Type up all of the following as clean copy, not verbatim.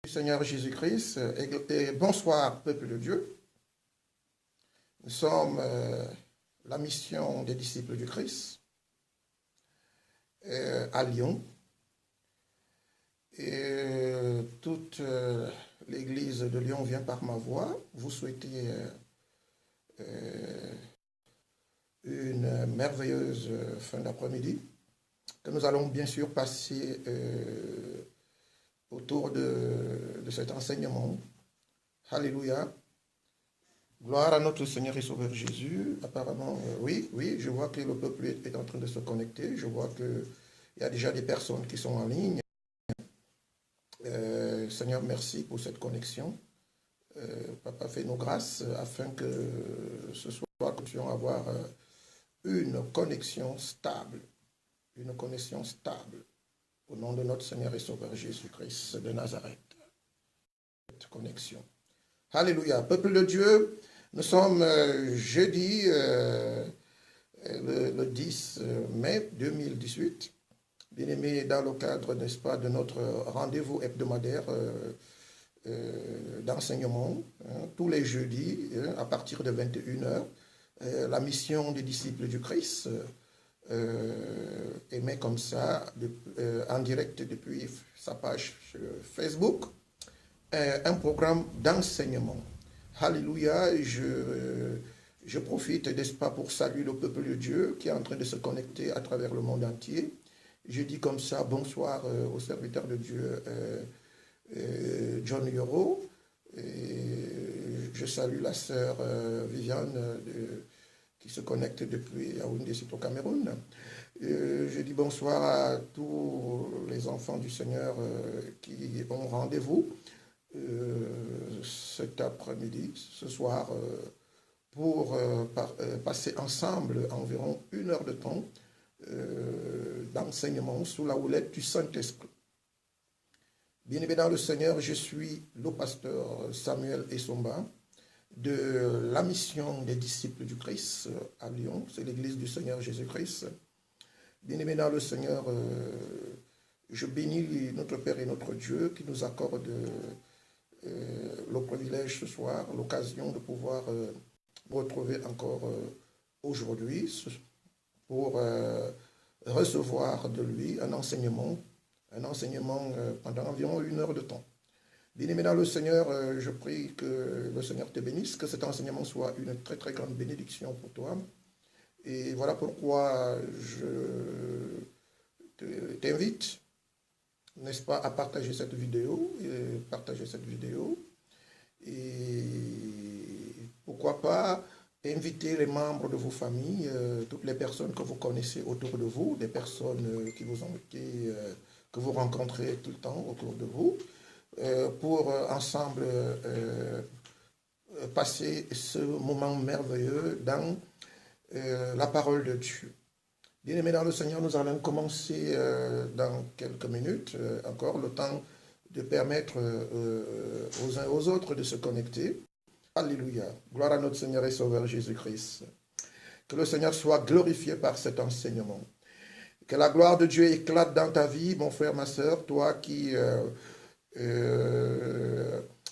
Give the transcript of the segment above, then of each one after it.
Seigneur Jésus-Christ et bonsoir peuple de Dieu. Nous sommes la mission des disciples du Christ à Lyon et toute l'église de Lyon vient par ma voix. Vous souhaitez une merveilleuse fin d'après-midi que nous allons bien sûr passer autour de cet enseignement. Alléluia. Gloire à notre Seigneur et Sauveur Jésus. Apparemment, oui, je vois que le peuple est en train de se connecter. Je vois qu'il y a déjà des personnes qui sont en ligne. Seigneur, merci pour cette connexion. Papa, fais-nous grâce afin que ce soir, nous puissions avoir une connexion stable. Une connexion stable. Au nom de notre Seigneur et Sauveur Jésus-Christ de Nazareth. Cette connexion. Alléluia. Peuple de Dieu, nous sommes jeudi le 10 mai 2018. Bien-aimés, dans le cadre, n'est-ce pas, de notre rendez-vous hebdomadaire d'enseignement, tous les jeudis, à partir de 21h, la mission des disciples du Christ émet comme ça, en direct depuis sa page Facebook, un programme d'enseignement. Alléluia, je profite, n'est-ce pas, pour saluer le peuple de Dieu qui est en train de se connecter à travers le monde entier. Je dis comme ça, bonsoir au serviteur de Dieu, John Yoro. Je salue la sœur Viviane qui se connecte depuis Yaoundé, c'est au Cameroun. Je dis bonsoir à tous les enfants du Seigneur qui ont rendez-vous cet après-midi, ce soir, pour passer ensemble environ 1 heure de temps d'enseignement sous la houlette du Saint-Esprit. Bien-aimé dans le Seigneur, je suis le pasteur Samuel Essomba de la mission des disciples du Christ à Lyon. C'est l'église du Seigneur Jésus-Christ. Bien-aimé dans le Seigneur, je bénis notre Père et notre Dieu qui nous accorde le privilège ce soir, l'occasion de pouvoir retrouver encore aujourd'hui pour recevoir de lui un enseignement pendant environ 1 heure de temps. Bien-aimé dans le Seigneur, je prie que le Seigneur te bénisse, que cet enseignement soit une très très grande bénédiction pour toi. Et voilà pourquoi je t'invite, n'est-ce pas, à partager cette vidéo, et pourquoi pas inviter les membres de vos familles, toutes les personnes que vous connaissez autour de vous, des personnes que vous rencontrez tout le temps autour de vous, pour ensemble passer ce moment merveilleux dans la parole de Dieu. Bien-aimés dans le Seigneur, nous allons commencer dans quelques minutes, encore le temps de permettre aux uns et aux autres de se connecter. Alléluia. Gloire à notre Seigneur et Sauveur Jésus-Christ. Que le Seigneur soit glorifié par cet enseignement. Que la gloire de Dieu éclate dans ta vie, mon frère, ma sœur, toi qui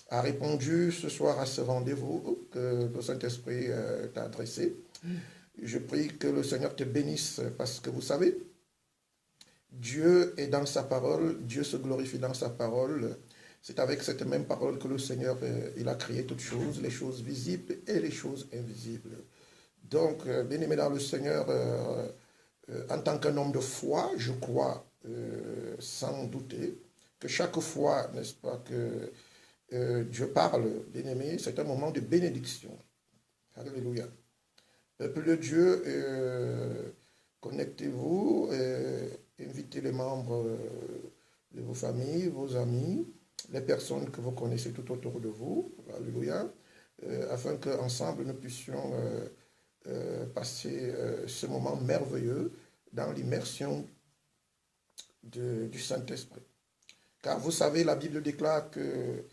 a répondu ce soir à ce rendez-vous que le Saint-Esprit t'a adressé. Je prie que le Seigneur te bénisse parce que vous savez, Dieu est dans sa parole, Dieu se glorifie dans sa parole. C'est avec cette même parole que le Seigneur, il a créé toutes choses, les choses visibles et les choses invisibles. Donc, bien-aimé dans le Seigneur, en tant qu'un homme de foi, je crois sans douter que chaque fois, n'est-ce pas, que Dieu parle, bien-aimé, c'est un moment de bénédiction. Alléluia. Peuple de Dieu, connectez-vous, invitez les membres de vos familles, vos amis, les personnes que vous connaissez tout autour de vous, alléluia, afin qu'ensemble nous puissions passer ce moment merveilleux dans l'immersion du Saint-Esprit. Car vous savez, la Bible déclare que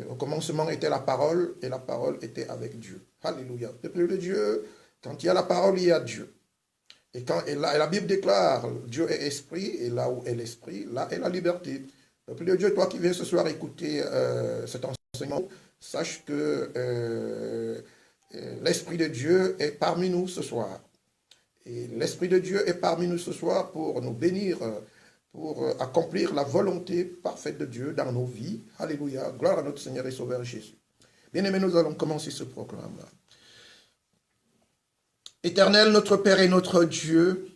au commencement était la parole et la parole était avec Dieu. Alléluia. Peuple de Dieu, quand il y a la parole, il y a Dieu. Et la Bible déclare, Dieu est esprit, et là où est l'esprit, là est la liberté. Peuple de Dieu, toi qui viens ce soir écouter cet enseignement, sache que l'Esprit de Dieu est parmi nous ce soir. Et l'Esprit de Dieu est parmi nous ce soir pour nous bénir, pour accomplir la volonté parfaite de Dieu dans nos vies. Alléluia. Gloire à notre Seigneur et Sauveur Jésus. Bien-aimés, nous allons commencer ce programme. Éternel, notre Père et notre Dieu,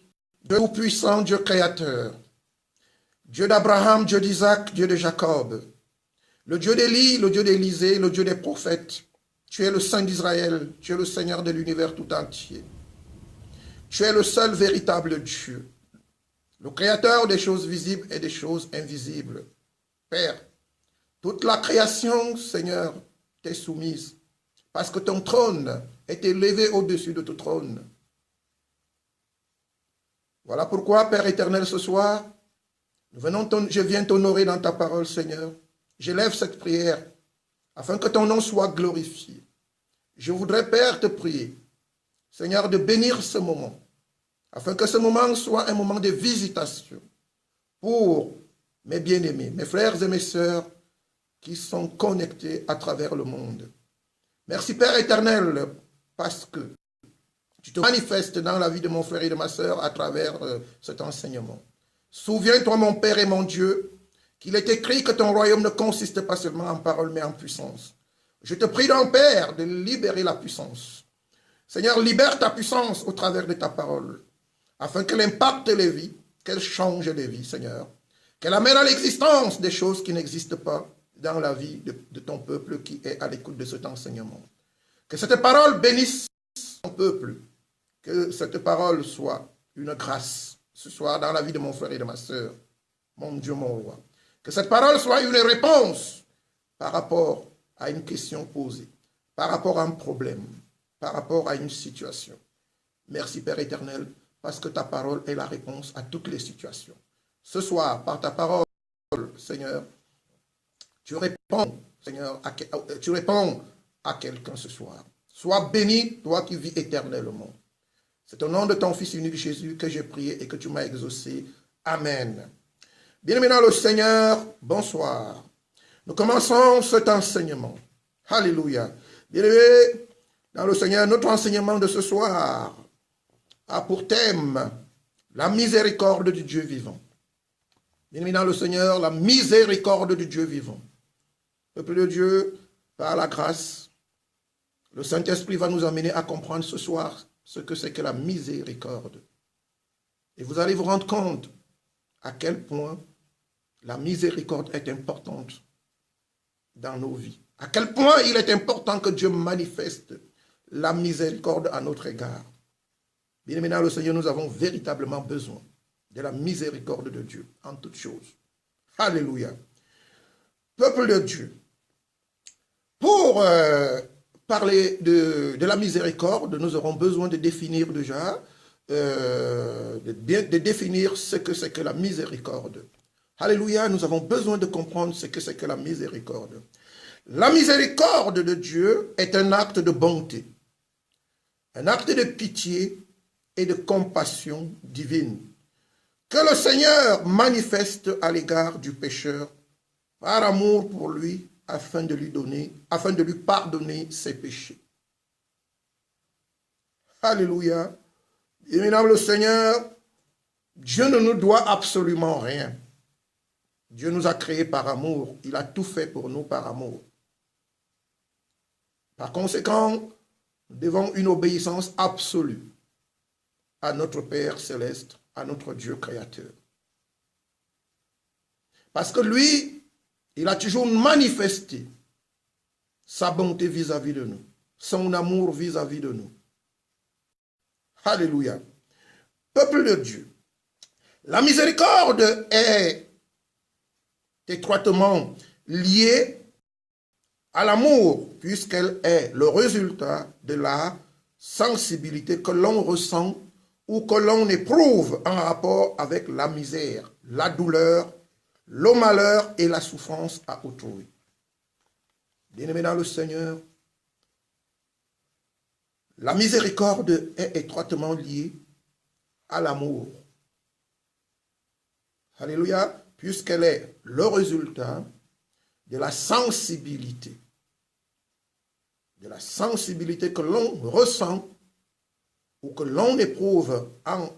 Dieu tout-puissant, Dieu créateur, Dieu d'Abraham, Dieu d'Isaac, Dieu de Jacob, le Dieu d'Élie, le Dieu d'Élisée, le Dieu des prophètes, tu es le Saint d'Israël, tu es le Seigneur de l'univers tout entier. Tu es le seul véritable Dieu, le créateur des choses visibles et des choses invisibles. Père, toute la création, Seigneur, t'est soumise, parce que ton trône est élevé au-dessus de tout trône. Voilà pourquoi, Père éternel, ce soir, je viens t'honorer dans ta parole, Seigneur. J'élève cette prière afin que ton nom soit glorifié. Je voudrais, Père, te prier, Seigneur, de bénir ce moment, afin que ce moment soit un moment de visitation pour mes bien-aimés, mes frères et mes sœurs qui sont connectés à travers le monde. Merci, Père éternel, parce que tu te manifestes dans la vie de mon frère et de ma sœur à travers cet enseignement. Souviens-toi, mon Père et mon Dieu, qu'il est écrit que ton royaume ne consiste pas seulement en parole, mais en puissance. Je te prie donc, Père, de libérer la puissance. Seigneur, libère ta puissance au travers de ta parole, afin qu'elle impacte les vies, qu'elle change les vies, Seigneur. Qu'elle amène à l'existence des choses qui n'existent pas dans la vie de ton peuple qui est à l'écoute de cet enseignement. Que cette parole bénisse ton peuple, que cette parole soit une grâce ce soir dans la vie de mon frère et de ma sœur, mon Dieu, mon roi. Que cette parole soit une réponse par rapport à une question posée, par rapport à un problème, par rapport à une situation. Merci, Père éternel, parce que ta parole est la réponse à toutes les situations. Ce soir, par ta parole, Seigneur, tu réponds, Seigneur, tu réponds à quelqu'un ce soir. Sois béni, toi qui vis éternellement. C'est au nom de ton Fils unique Jésus que j'ai prié et que tu m'as exaucé. Amen. Bien-aimés dans le Seigneur, bonsoir. Nous commençons cet enseignement. Alléluia. Bien-aimés dans le Seigneur, notre enseignement de ce soir a pour thème la miséricorde du Dieu vivant. Bien-aimés dans le Seigneur, la miséricorde du Dieu vivant. Peuple de Dieu, par la grâce, le Saint-Esprit va nous amener à comprendre ce soir ce que c'est que la miséricorde. Et vous allez vous rendre compte à quel point la miséricorde est importante dans nos vies. À quel point il est important que Dieu manifeste la miséricorde à notre égard. Bien aimé dans le Seigneur, nous avons véritablement besoin de la miséricorde de Dieu en toutes choses. Alléluia. Peuple de Dieu, pour parler de la miséricorde, nous aurons besoin de définir déjà, de définir ce que c'est que la miséricorde. Alléluia, nous avons besoin de comprendre ce que c'est que la miséricorde. La miséricorde de Dieu est un acte de bonté, un acte de pitié et de compassion divine que le Seigneur manifeste à l'égard du pécheur par amour pour lui, afin de lui pardonner ses péchés. Alléluia. Bien-aimé le Seigneur, Dieu ne nous doit absolument rien. Dieu nous a créés par amour. Il a tout fait pour nous par amour. Par conséquent, nous devons une obéissance absolue à notre Père céleste, à notre Dieu créateur. Parce que lui, il a toujours manifesté sa bonté vis-à-vis de nous, son amour vis-à-vis de nous. Alléluia. Peuple de Dieu, la miséricorde est étroitement liée à l'amour, puisqu'elle est le résultat de la sensibilité que l'on ressent ou que l'on éprouve en rapport avec la misère, la douleur, le malheur et la souffrance à autrui. Bien-aimés dans le Seigneur, la miséricorde est étroitement liée à l'amour. Alléluia. puisqu'elle est le résultat de la sensibilité que l'on ressent ou que l'on éprouve en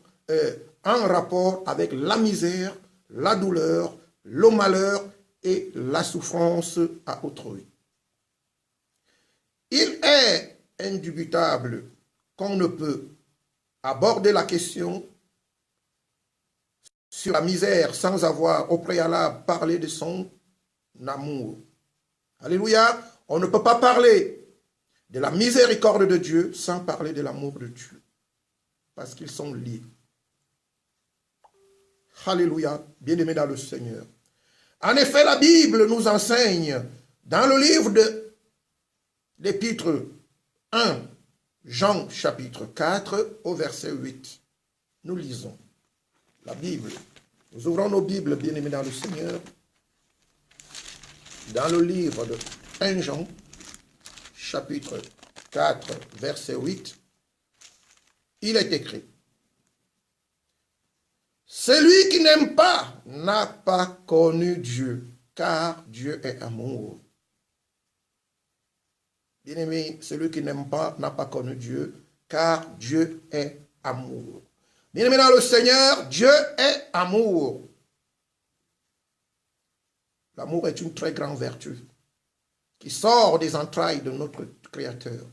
rapport avec la misère, la douleur, le malheur et la souffrance à autrui. Il est indubitable qu'on ne peut aborder la question sur la misère sans avoir au préalable parlé de son amour. Alléluia, on ne peut pas parler de la miséricorde de Dieu sans parler de l'amour de Dieu, parce qu'ils sont liés. Alléluia, bien-aimés dans le Seigneur. En effet, la Bible nous enseigne dans le livre de l'épître 1, Jean chapitre 4 au verset 8. Nous lisons la Bible. Nous ouvrons nos Bibles, bien-aimés dans le Seigneur, dans le livre de 1 Jean chapitre 4 verset 8. Il est écrit: celui qui n'aime pas n'a pas connu Dieu, car Dieu est amour. Bien-aimé, celui qui n'aime pas n'a pas connu Dieu, car Dieu est amour. Bien-aimé dans le Seigneur, Dieu est amour. L'amour est une très grande vertu qui sort des entrailles de notre Créateur.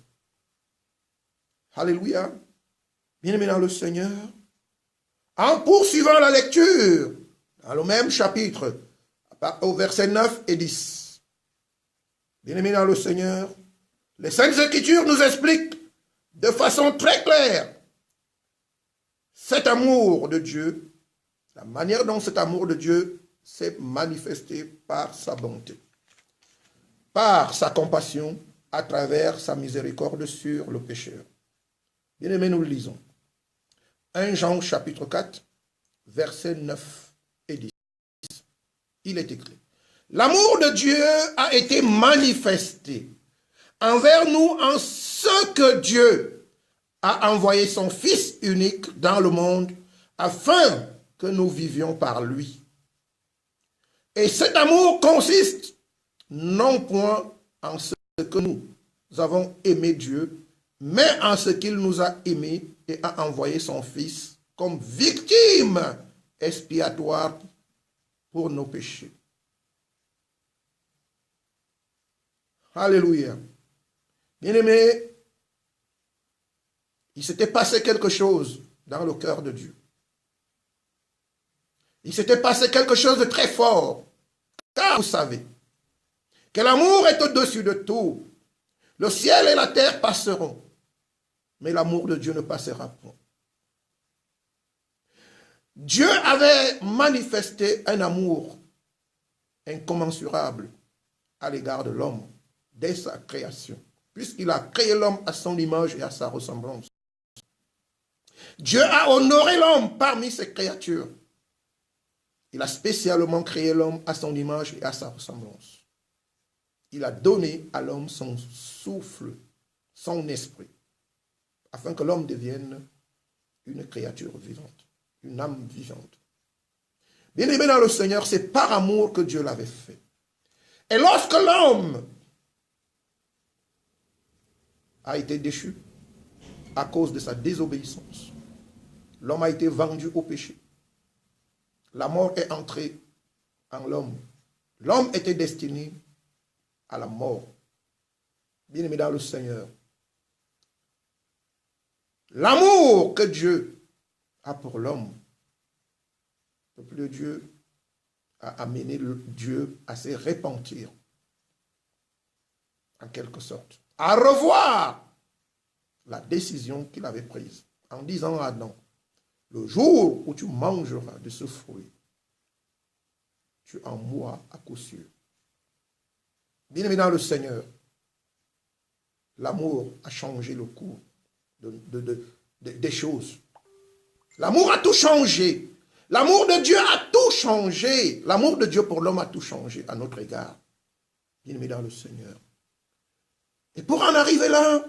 Alléluia. Bien-aimé dans le Seigneur, en poursuivant la lecture, dans le même chapitre, au verset 9 et 10, bien-aimé dans le Seigneur, les Saintes Écritures nous expliquent de façon très claire cet amour de Dieu, la manière dont cet amour de Dieu s'est manifesté par sa bonté, par sa compassion, à travers sa miséricorde sur le pécheur. Bien-aimés, nous le lisons. 1 Jean chapitre 4, versets 9 et 10. Il est écrit: l'amour de Dieu a été manifesté envers nous en ce que Dieu a envoyé son Fils unique dans le monde afin que nous vivions par lui. Et cet amour consiste non point en ce que nous avons aimé Dieu, mais en ce qu'il nous a aimés et a envoyé son Fils comme victime expiatoire pour nos péchés. Alléluia. Bien-aimés, il s'était passé quelque chose dans le cœur de Dieu. Il s'était passé quelque chose de très fort. Car vous savez que l'amour est au-dessus de tout. Le ciel et la terre passeront, mais l'amour de Dieu ne passera pas. Dieu avait manifesté un amour incommensurable à l'égard de l'homme dès sa création, puisqu'il a créé l'homme à son image et à sa ressemblance. Dieu a honoré l'homme parmi ses créatures. Il a spécialement créé l'homme à son image et à sa ressemblance. Il a donné à l'homme son souffle, son esprit, afin que l'homme devienne une créature vivante, une âme vivante. Bien-aimé dans le Seigneur, c'est par amour que Dieu l'avait fait. Et lorsque l'homme a été déchu à cause de sa désobéissance, l'homme a été vendu au péché. La mort est entrée en l'homme. L'homme était destiné à la mort. Bien-aimé dans le Seigneur, l'amour que Dieu a pour l'homme, le peuple de Dieu a amené Dieu à se repentir, en quelque sorte, à revoir la décision qu'il avait prise, en disant à Adam: le jour où tu mangeras de ce fruit, tu en mourras à coup sûr. Bien-aimé dans le Seigneur, l'amour a changé le cours des choses. L'amour a tout changé. L'amour de Dieu a tout changé. L'amour de Dieu pour l'homme a tout changé à notre égard. Bien-aimé dans le Seigneur. Et pour en arriver là,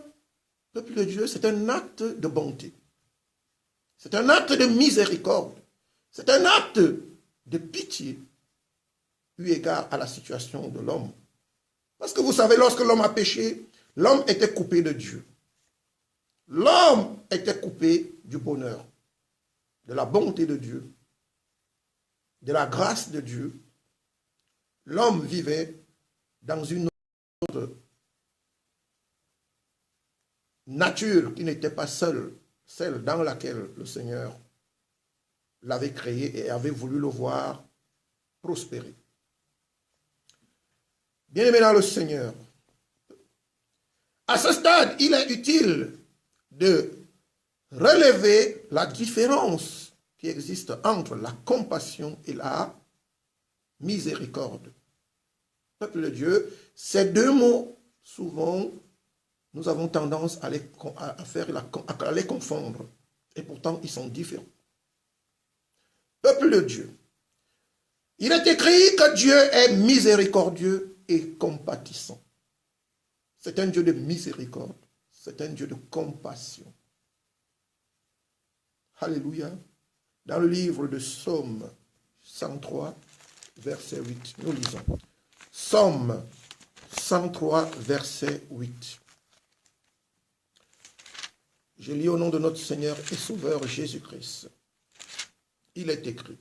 le peuple de Dieu, c'est un acte de bonté. C'est un acte de miséricorde. C'est un acte de pitié eu égard à la situation de l'homme. Parce que vous savez, lorsque l'homme a péché, l'homme était coupé de Dieu. L'homme était coupé du bonheur, de la bonté de Dieu, de la grâce de Dieu. L'homme vivait dans une autre nature qui n'était pas celle dans laquelle le Seigneur l'avait créé et avait voulu le voir prospérer. Bien-aimé dans le Seigneur, à ce stade, il est utile de relever la différence qui existe entre la compassion et la miséricorde. Peuple de Dieu, ces deux mots, souvent, nous avons tendance à les confondre. Et pourtant, ils sont différents. Peuple de Dieu, il est écrit que Dieu est miséricordieux et compatissant. C'est un Dieu de miséricorde. C'est un Dieu de compassion. Alléluia. Dans le livre de Psaume 103, verset 8, nous lisons. Psaume 103, verset 8. Je lis au nom de notre Seigneur et Sauveur Jésus-Christ. Il est écrit.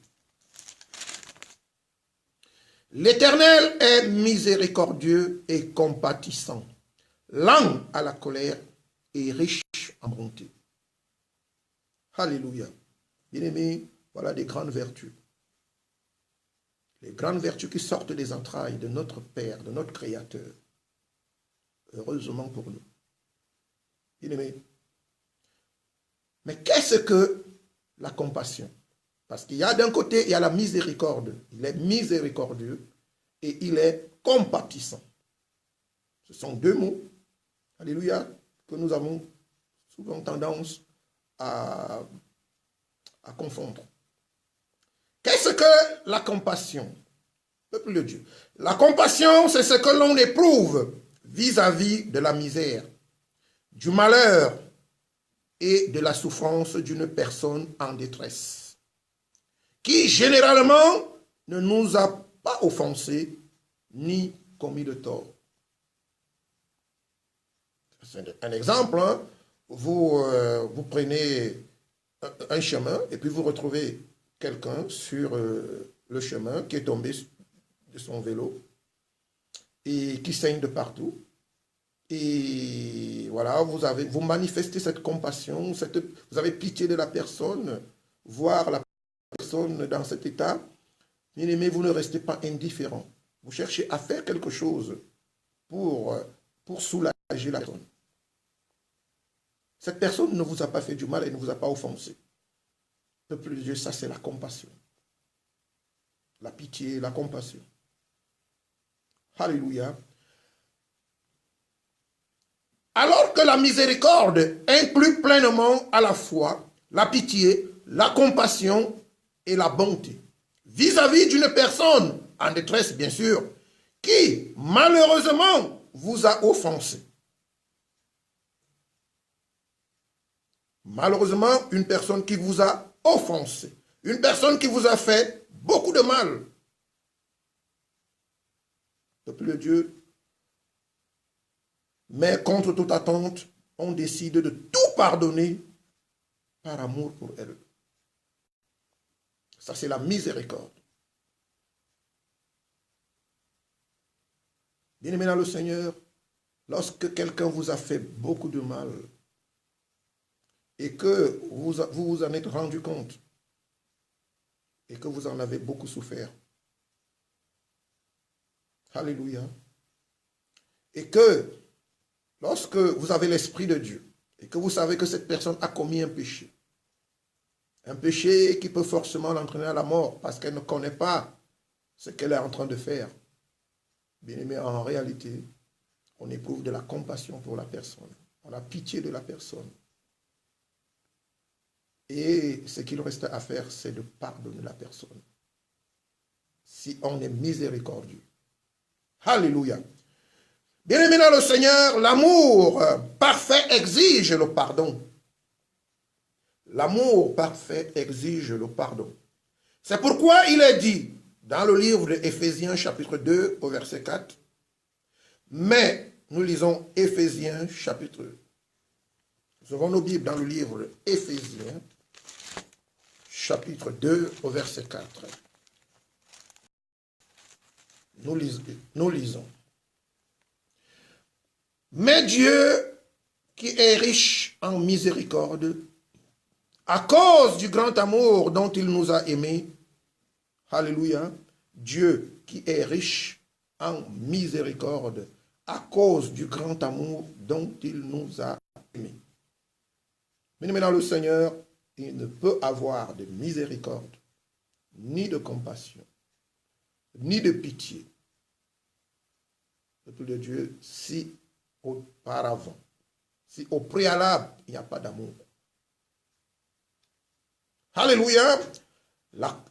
L'Éternel est miséricordieux et compatissant, lent à la colère et riche en bonté. Alléluia. Bien-aimés, voilà des grandes vertus. Les grandes vertus qui sortent des entrailles de notre Père, de notre Créateur. Heureusement pour nous. Bien-aimés, mais qu'est-ce que la compassion? Parce qu'il y a d'un côté, il y a la miséricorde. Il est miséricordieux et il est compatissant. Ce sont deux mots, alléluia, que nous avons souvent tendance à confondre. Qu'est-ce que la compassion? Peuple de Dieu. La compassion, c'est ce que l'on éprouve vis-à-vis de la misère, du malheur et de la souffrance d'une personne en détresse, qui généralement ne nous a pas offensés ni commis de tort. C'est un exemple, hein? Vous prenez un chemin et puis vous retrouvez quelqu'un sur le chemin qui est tombé de son vélo et qui saigne de partout. Et voilà, vous manifestez cette compassion, vous avez pitié de la personne, voir la personne dans cet état. Bien aimé, vous ne restez pas indifférent. Vous cherchez à faire quelque chose pour soulager la personne. Cette personne ne vous a pas fait du mal et ne vous a pas offensé. Peuple de Dieu, ça c'est la compassion. La pitié, la compassion. Alléluia. Alors que la miséricorde inclut pleinement à la fois la pitié, la compassion et la bonté, vis-à-vis d'une personne en détresse, bien sûr, qui malheureusement vous a offensé. Malheureusement, une personne qui vous a offensé, une personne qui vous a fait beaucoup de mal. Peuple de Dieu, mais contre toute attente, on décide de tout pardonner par amour pour elle. Ça, c'est la miséricorde. Bien-aimé dans le Seigneur, lorsque quelqu'un vous a fait beaucoup de mal et que vous vous en êtes rendu compte et que vous en avez beaucoup souffert, alléluia, et que lorsque vous avez l'Esprit de Dieu et que vous savez que cette personne a commis un péché qui peut forcément l'entraîner à la mort parce qu'elle ne connaît pas ce qu'elle est en train de faire. Bien aimé, en réalité, on éprouve de la compassion pour la personne. On a pitié de la personne. Et ce qu'il reste à faire, c'est de pardonner la personne. Si on est miséricordieux. Alléluia. Bien-aimé dans le Seigneur, l'amour parfait exige le pardon. L'amour parfait exige le pardon. C'est pourquoi il est dit dans le livre de Éphésiens chapitre 2 au verset 4. Mais nous lisons Éphésiens chapitre 2. Nous avons nos Bibles dans le livre de Éphésiens chapitre 2 au verset 4. Nous lisons. Mais Dieu, qui est riche en miséricorde, à cause du grand amour dont il nous a aimés, alléluia, Dieu qui est riche en miséricorde, à cause du grand amour dont il nous a aimés. Mais maintenant le Seigneur, il ne peut avoir de miséricorde, ni de compassion, ni de pitié, peuple de Dieu, si auparavant, si au préalable, il n'y a pas d'amour. Alléluia. La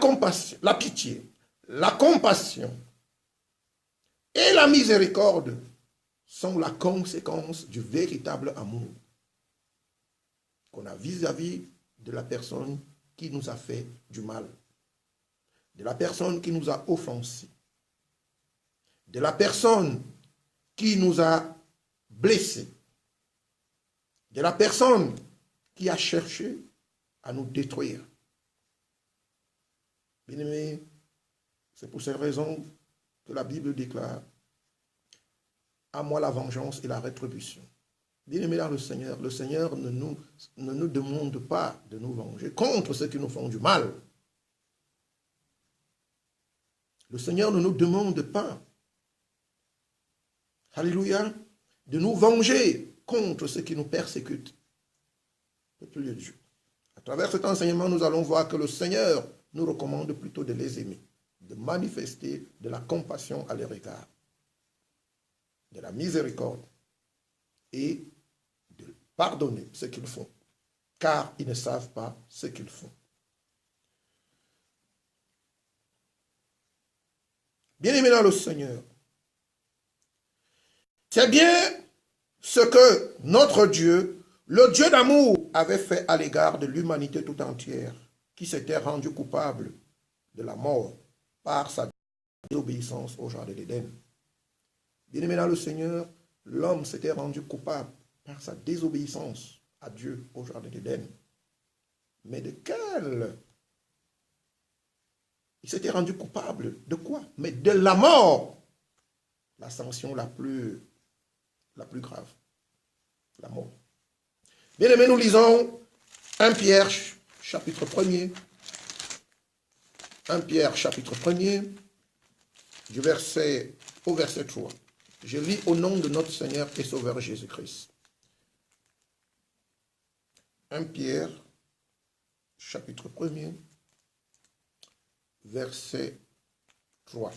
compassion, la pitié, la compassion et la miséricorde sont la conséquence du véritable amour qu'on a vis-à-vis de la personne qui nous a fait du mal, de la personne qui nous a offensés, de la personne qui nous a blessés, de la personne qui a cherché à nous détruire. Bien-aimés, c'est pour ces raisons que la Bible déclare « À moi la vengeance et la rétribution ». Bien-aimés dans le Seigneur ne nous demande pas de nous venger contre ceux qui nous font du mal. Le Seigneur ne nous demande pas, alléluia, de nous venger contre ceux qui nous persécutent. Peuple de Dieu. À travers cet enseignement, nous allons voir que le Seigneur nous recommande plutôt de les aimer, de manifester de la compassion à leur égard, de la miséricorde et de pardonner ce qu'ils font, car ils ne savent pas ce qu'ils font. Bien-aimés dans le Seigneur, c'est bien ce que notre Dieu, le Dieu d'amour, avait fait à l'égard de l'humanité tout entière, qui s'était rendue coupable de la mort par sa désobéissance au jardin d'Éden. Bien-aimé dans le Seigneur, l'homme s'était rendu coupable par sa désobéissance à Dieu au jardin d'Éden. Mais de quel? Il s'était rendu coupable de quoi? Mais de la mort. La sanction la plus grave. La mort. Bien-aimés, nous lisons 1 Pierre chapitre 1er. 1 Pierre chapitre 1er, du verset au verset 3. Je lis au nom de notre Seigneur et Sauveur Jésus-Christ. 1 Pierre chapitre 1er, verset 3.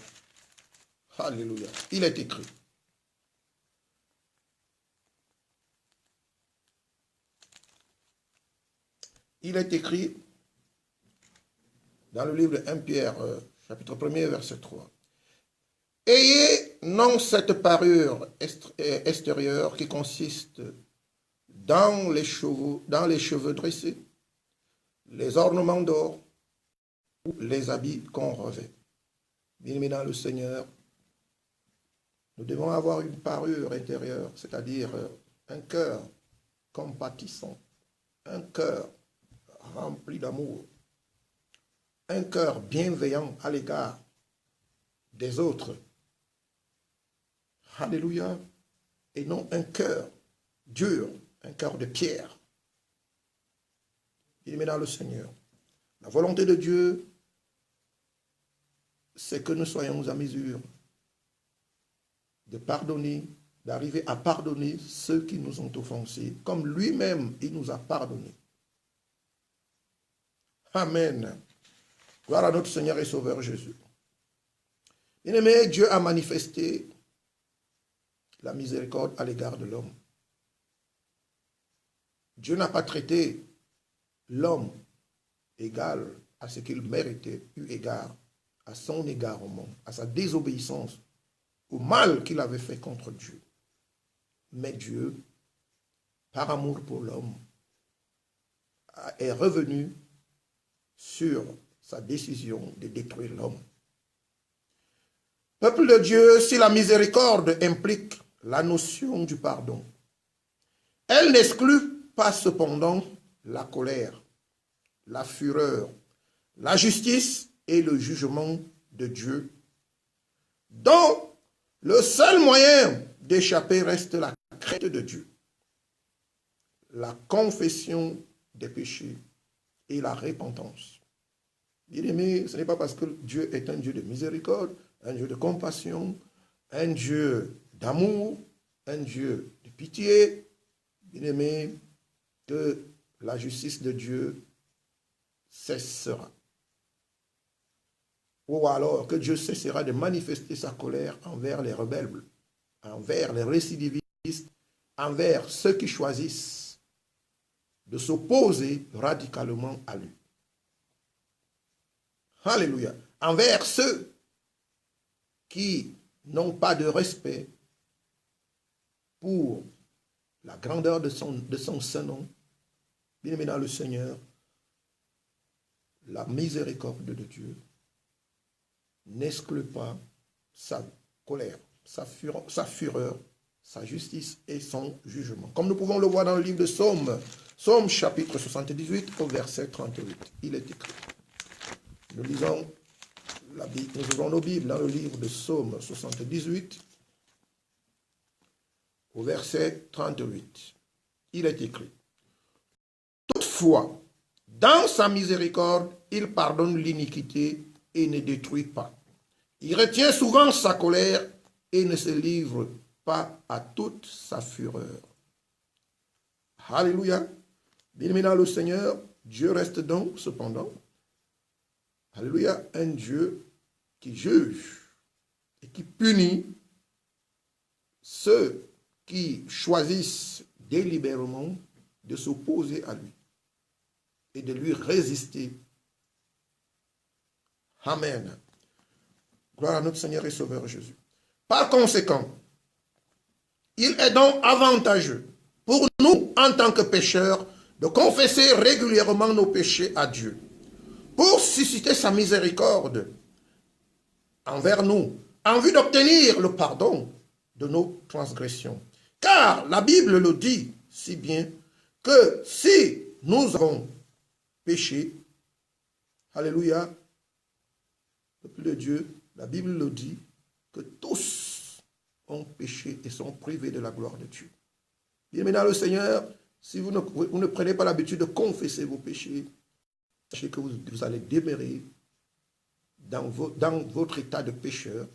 Alléluia. Il est écrit. Il est écrit dans le livre de 1 Pierre, chapitre 1er, verset 3. Ayez non cette parure extérieure qui consiste dans les cheveux dressés, les ornements d'or ou les habits qu'on revêt. Bien-aimés dans le Seigneur, nous devons avoir une parure intérieure, c'est-à-dire un cœur compatissant, un cœur rempli d'amour, un cœur bienveillant à l'égard des autres. Alléluia. Et non un cœur dur, un cœur de pierre. Bien-aimés dans le Seigneur, la volonté de Dieu, c'est que nous soyons à mesure de pardonner, d'arriver à pardonner ceux qui nous ont offensés, comme lui-même, il nous a pardonnés. Amen. Gloire à notre Seigneur et Sauveur Jésus. Bien-aimé, Dieu a manifesté la miséricorde à l'égard de l'homme. Dieu n'a pas traité l'homme égal à ce qu'il méritait, eu égard à son égarement, à sa désobéissance, au mal qu'il avait fait contre Dieu. Mais Dieu, par amour pour l'homme, est revenu sur sa décision de détruire l'homme. Peuple de Dieu, si la miséricorde implique la notion du pardon, elle n'exclut pas cependant la colère, la fureur, la justice et le jugement de Dieu, dont le seul moyen d'échapper reste la crainte de Dieu, la confession des péchés et la repentance. Bien-aimé, ce n'est pas parce que Dieu est un Dieu de miséricorde, un Dieu de compassion, un Dieu d'amour, un Dieu de pitié, bien-aimé, que la justice de Dieu cessera. Ou alors que Dieu cessera de manifester sa colère envers les rebelles, envers les récidivistes, envers ceux qui choisissent de s'opposer radicalement à lui. Alléluia. Envers ceux qui n'ont pas de respect pour la grandeur de son saint nom, bien-aimé dans le Seigneur, la miséricorde de Dieu n'exclut pas sa colère, sa fureur, sa justice et son jugement. Comme nous pouvons le voir dans le livre de Psaume, Psaume chapitre 78 au verset 38. Il est écrit. Nous lisons la Bible, nous ouvrons nos Bibles dans le livre de Psaume 78 au verset 38. Il est écrit. Toutefois, dans sa miséricorde, il pardonne l'iniquité et ne détruit pas. Il retient souvent sa colère et ne se livre pas à toute sa fureur. Alléluia. Bien-aimé dans le Seigneur, Dieu reste donc cependant, alléluia, un Dieu qui juge et qui punit ceux qui choisissent délibérément de s'opposer à lui et de lui résister. Amen. Gloire à notre Seigneur et Sauveur Jésus. Par conséquent, il est donc avantageux pour nous, en tant que pécheurs, de confesser régulièrement nos péchés à Dieu, pour susciter sa miséricorde envers nous, en vue d'obtenir le pardon de nos transgressions. Car la Bible le dit si bien que si nous avons péché, alléluia, peuple de Dieu, la Bible le dit que tous ont péché et sont privés de la gloire de Dieu. Bien maintenant le Seigneur, si vous ne prenez pas l'habitude de confesser vos péchés, sachez que vous allez demeurer dans votre état de pécheur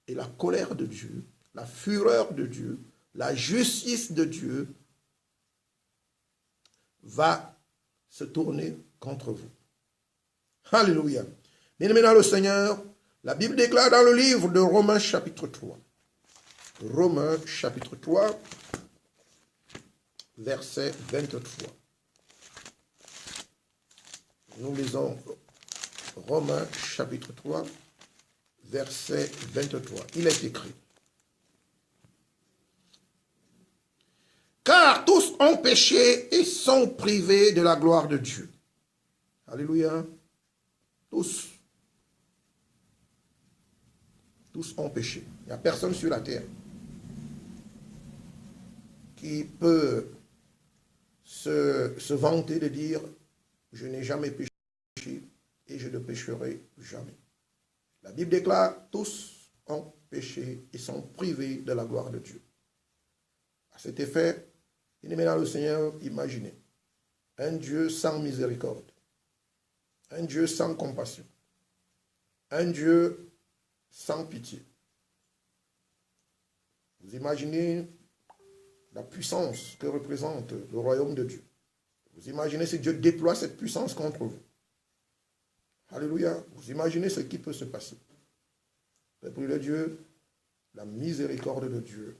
et la colère de Dieu, la fureur de Dieu, la justice de Dieu va se tourner contre vous. Alléluia. Bien maintenant le Seigneur, la Bible déclare dans le livre de Romains chapitre 3. Romains chapitre 3, verset 23. Nous lisons Romains chapitre 3, verset 23. Il est écrit. Car tous ont péché et sont privés de la gloire de Dieu. Alléluia. Tous. Tous ont péché. Il n'y a personne sur la terre qui peut se vanter de dire « Je n'ai jamais péché et je ne pécherai jamais ». La Bible déclare « Tous ont péché et sont privés de la gloire de Dieu ». À cet effet, bien-aimé dans le Seigneur, imaginez un Dieu sans miséricorde, un Dieu sans compassion, un Dieu sans pitié. Vous imaginez la puissance que représente le royaume de Dieu. Vous imaginez si Dieu déploie cette puissance contre vous. Alléluia. Vous imaginez ce qui peut se passer. Peuple de Dieu, la miséricorde de Dieu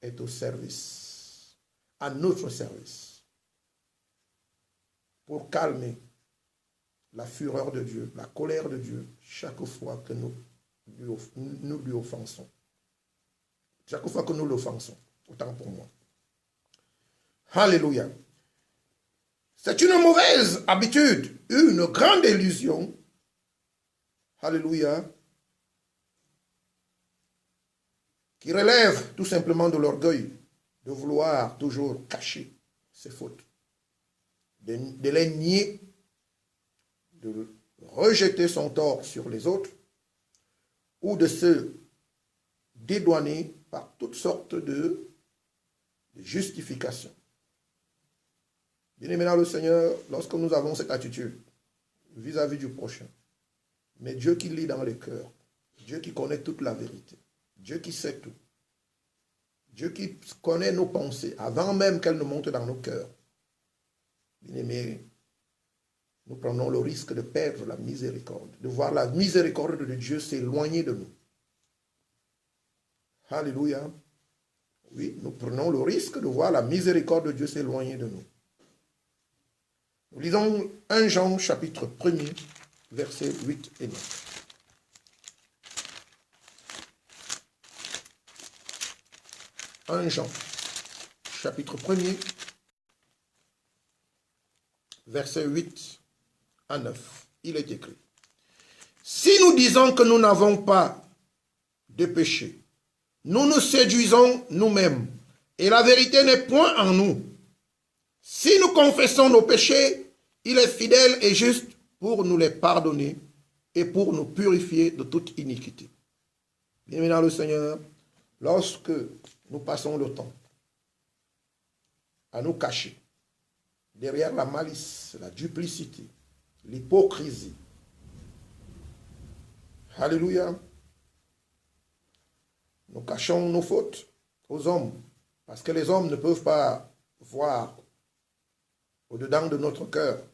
est au service, à notre service, pour calmer la fureur de Dieu, la colère de Dieu, chaque fois que nous lui offensons. Chaque fois que nous l'offensons, autant pour moi. Alléluia. C'est une mauvaise habitude, une grande illusion Alléluia. Qui relèvent tout simplement de l'orgueil, de vouloir toujours cacher ses fautes, de les nier, de rejeter son tort sur les autres, ou de se dédouaner par toutes sortes de justifications. Bien-aimés dans le Seigneur, lorsque nous avons cette attitude vis-à-vis du prochain, mais Dieu qui lit dans les cœurs, Dieu qui connaît toute la vérité, Dieu qui sait tout, Dieu qui connaît nos pensées avant même qu'elles ne montent dans nos cœurs, bien-aimés, nous prenons le risque de perdre la miséricorde, de voir la miséricorde de Dieu s'éloigner de nous. Alléluia. Oui, nous prenons le risque de voir la miséricorde de Dieu s'éloigner de nous. Nous lisons 1 Jean chapitre 1er, versets 8 et 9. 1 Jean chapitre 1er, versets 8 à 9. Il est écrit: si nous disons que nous n'avons pas de péché, nous nous séduisons nous-mêmes, et la vérité n'est point en nous. Si nous confessons nos péchés, il est fidèle et juste pour nous les pardonner et pour nous purifier de toute iniquité. Bien-aimés dans le Seigneur, lorsque nous passons le temps à nous cacher derrière la malice, la duplicité, l'hypocrisie, alléluia, nous cachons nos fautes aux hommes, parce que les hommes ne peuvent pas voir au-dedans de notre cœur.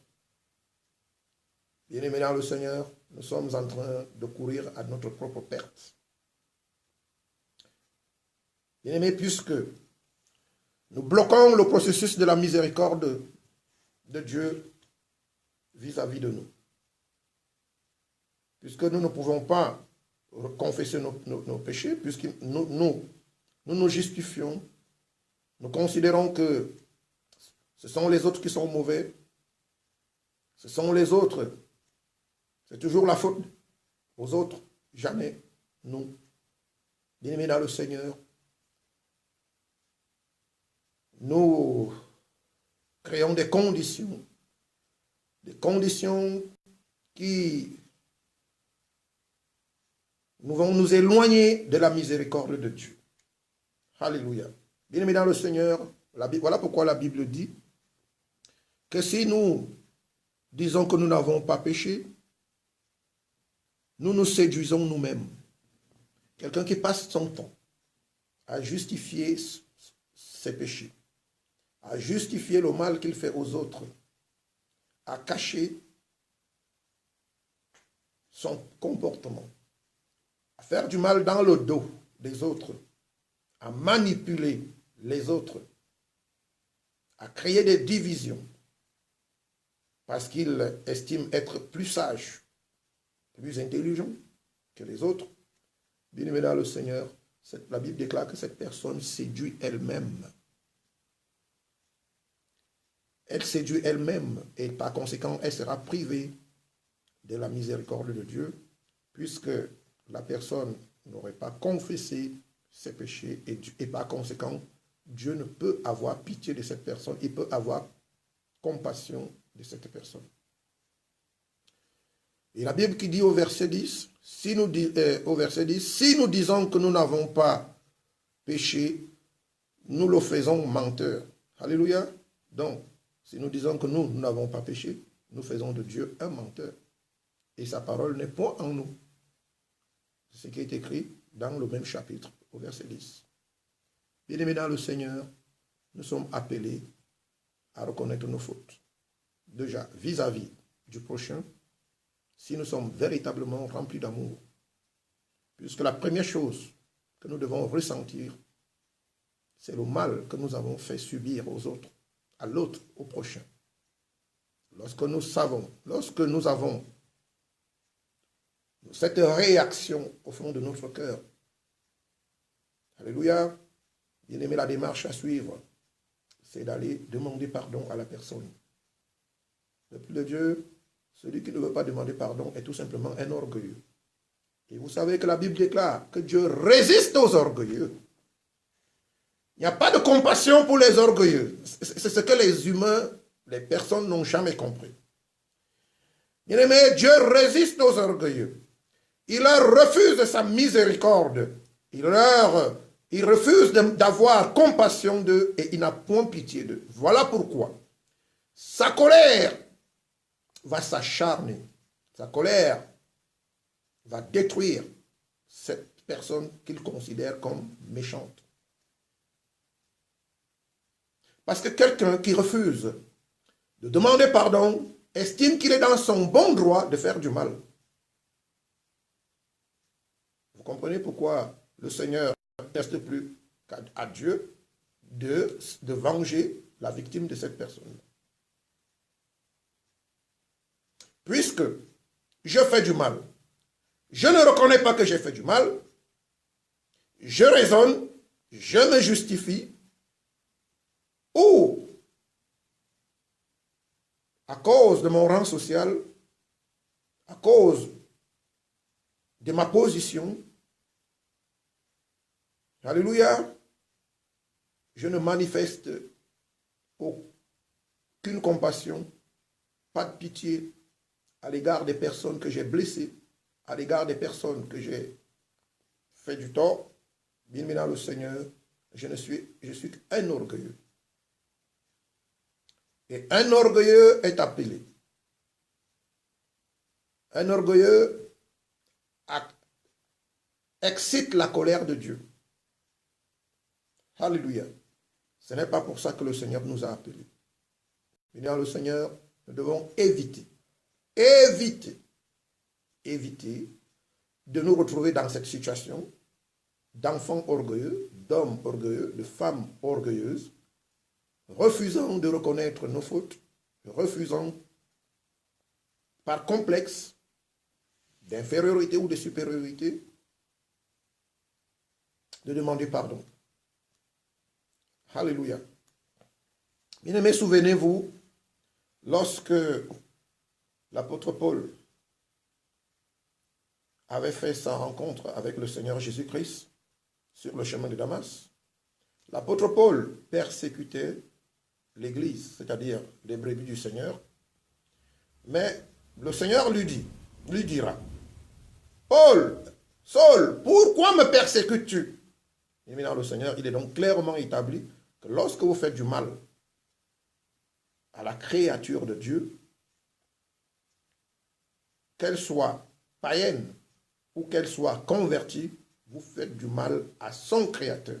Bien-aimés dans le Seigneur, nous sommes en train de courir à notre propre perte. Bien-aimés, puisque nous bloquons le processus de la miséricorde de Dieu vis-à-vis de nous, puisque nous ne pouvons pas confesser nos péchés, puisque nous justifions, nous considérons que ce sont les autres qui sont mauvais, ce sont les autres, c'est toujours la faute aux autres, jamais nous. Bien-aimés dans le Seigneur, nous créons des conditions qui vont nous éloigner de la miséricorde de Dieu. Alléluia. Bien-aimés dans le Seigneur, voilà pourquoi la Bible dit que si nous disons que nous n'avons pas péché, nous nous séduisons nous-mêmes. Quelqu'un qui passe son temps à justifier ses péchés, à justifier le mal qu'il fait aux autres, à cacher son comportement, à faire du mal dans le dos des autres, à manipuler les autres, à créer des divisions, parce qu'il estime être plus sage, plus intelligent que les autres. Bien-aimés dans le Seigneur, la Bible déclare que cette personne séduit elle-même. Elle séduit elle-même et par conséquent, elle sera privée de la miséricorde de Dieu, puisque la personne n'aurait pas confessé ses péchés et par conséquent, Dieu ne peut avoir pitié de cette personne, il peut avoir compassion de cette personne. Et la Bible qui dit au verset 10, si nous disons que nous n'avons pas péché, nous le faisons menteur. Alléluia. Donc, si nous disons que nous n'avons pas péché, nous faisons de Dieu un menteur. Et sa parole n'est point en nous. C'est ce qui est écrit dans le même chapitre, au verset 10. Bien-aimés dans le Seigneur, nous sommes appelés à reconnaître nos fautes. Déjà, vis-à-vis du prochain, si nous sommes véritablement remplis d'amour. Puisque la première chose que nous devons ressentir, c'est le mal que nous avons fait subir aux autres, à l'autre, au prochain. Lorsque nous avons cette réaction au fond de notre cœur, alléluia, bien-aimé, la démarche à suivre, c'est d'aller demander pardon à la personne. Le peuple de Dieu, celui qui ne veut pas demander pardon est tout simplement un orgueilleux. Et vous savez que la Bible déclare que Dieu résiste aux orgueilleux. Il n'y a pas de compassion pour les orgueilleux. C'est ce que les humains, les personnes n'ont jamais compris. Bien-aimé, Dieu résiste aux orgueilleux. Il leur refuse sa miséricorde. Il refuse d'avoir compassion d'eux et il n'a point pitié d'eux. Voilà pourquoi sa colère va s'acharner. Sa colère va détruire cette personne qu'il considère comme méchante. Parce que quelqu'un qui refuse de demander pardon estime qu'il est dans son bon droit de faire du mal. Vous comprenez pourquoi le Seigneur ne reste plus qu'à Dieu de venger la victime de cette personne. Puisque je fais du mal, je ne reconnais pas que j'ai fait du mal, je raisonne, je me justifie, ou à cause de mon rang social, à cause de ma position, alléluia, je ne manifeste aucune compassion, pas de pitié à l'égard des personnes que j'ai blessées, à l'égard des personnes que j'ai fait du tort. Bien maintenant le Seigneur, je suis un orgueilleux. Et un orgueilleux est appelé. Un orgueilleux excite la colère de Dieu. Alléluia. Ce n'est pas pour ça que le Seigneur nous a appelés. Bien, le Seigneur, nous devons éviter de nous retrouver dans cette situation d'enfants orgueilleux, d'hommes orgueilleux, de femmes orgueilleuses, refusant de reconnaître nos fautes, refusant par complexe d'infériorité ou de supériorité de demander pardon. Alléluia. Bien-aimés, souvenez-vous, lorsque l'apôtre Paul avait fait sa rencontre avec le Seigneur Jésus-Christ sur le chemin de Damas, l'apôtre Paul persécutait l'Église, c'est-à-dire les brebis du Seigneur. Mais le Seigneur lui dira, Paul, Saul, pourquoi me persécutes-tu? Et maintenant le Seigneur, il est donc clairement établi que lorsque vous faites du mal à la créature de Dieu, qu'elle soit païenne ou qu'elle soit convertie, vous faites du mal à son Créateur.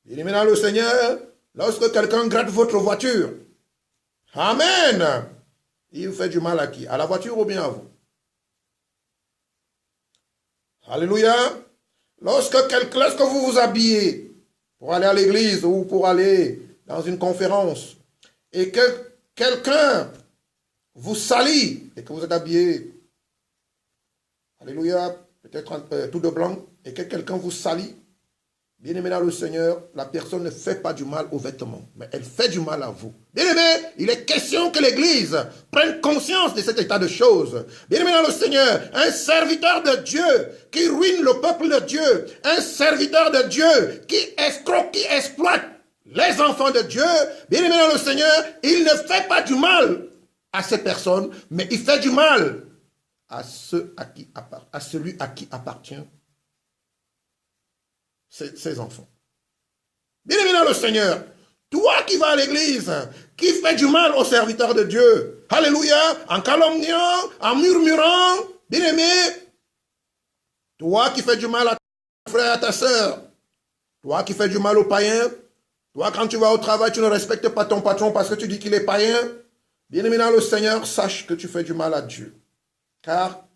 Il est maintenant le Seigneur, lorsque quelqu'un gratte votre voiture, amen, il fait du mal à qui? À la voiture ou bien à vous? Alléluia. Lorsque vous vous habillez pour aller à l'église ou pour aller dans une conférence et que quelqu'un vous salit et que vous êtes habillé, alléluia, peut-être tout de blanc, et que quelqu'un vous salit, bien-aimé dans le Seigneur, la personne ne fait pas du mal aux vêtements, mais elle fait du mal à vous. Bien-aimé, il est question que l'Église prenne conscience de cet état de choses. Bien-aimé dans le Seigneur, un serviteur de Dieu qui ruine le peuple de Dieu, un serviteur de Dieu qui escroque, qui exploite les enfants de Dieu, bien-aimé dans le Seigneur, il ne fait pas du mal à ces personnes, mais il fait du mal à celui à qui appartient ses enfants. Bien-aimé dans le Seigneur, toi qui vas à l'église, qui fais du mal aux serviteurs de Dieu, alléluia, en calomniant, en murmurant, bien-aimé, toi qui fais du mal à ton frère, à ta soeur, toi qui fais du mal aux païens, toi quand tu vas au travail, tu ne respectes pas ton patron parce que tu dis qu'il est païen, bien-aimé dans le Seigneur, sache que tu fais du mal à Dieu. Car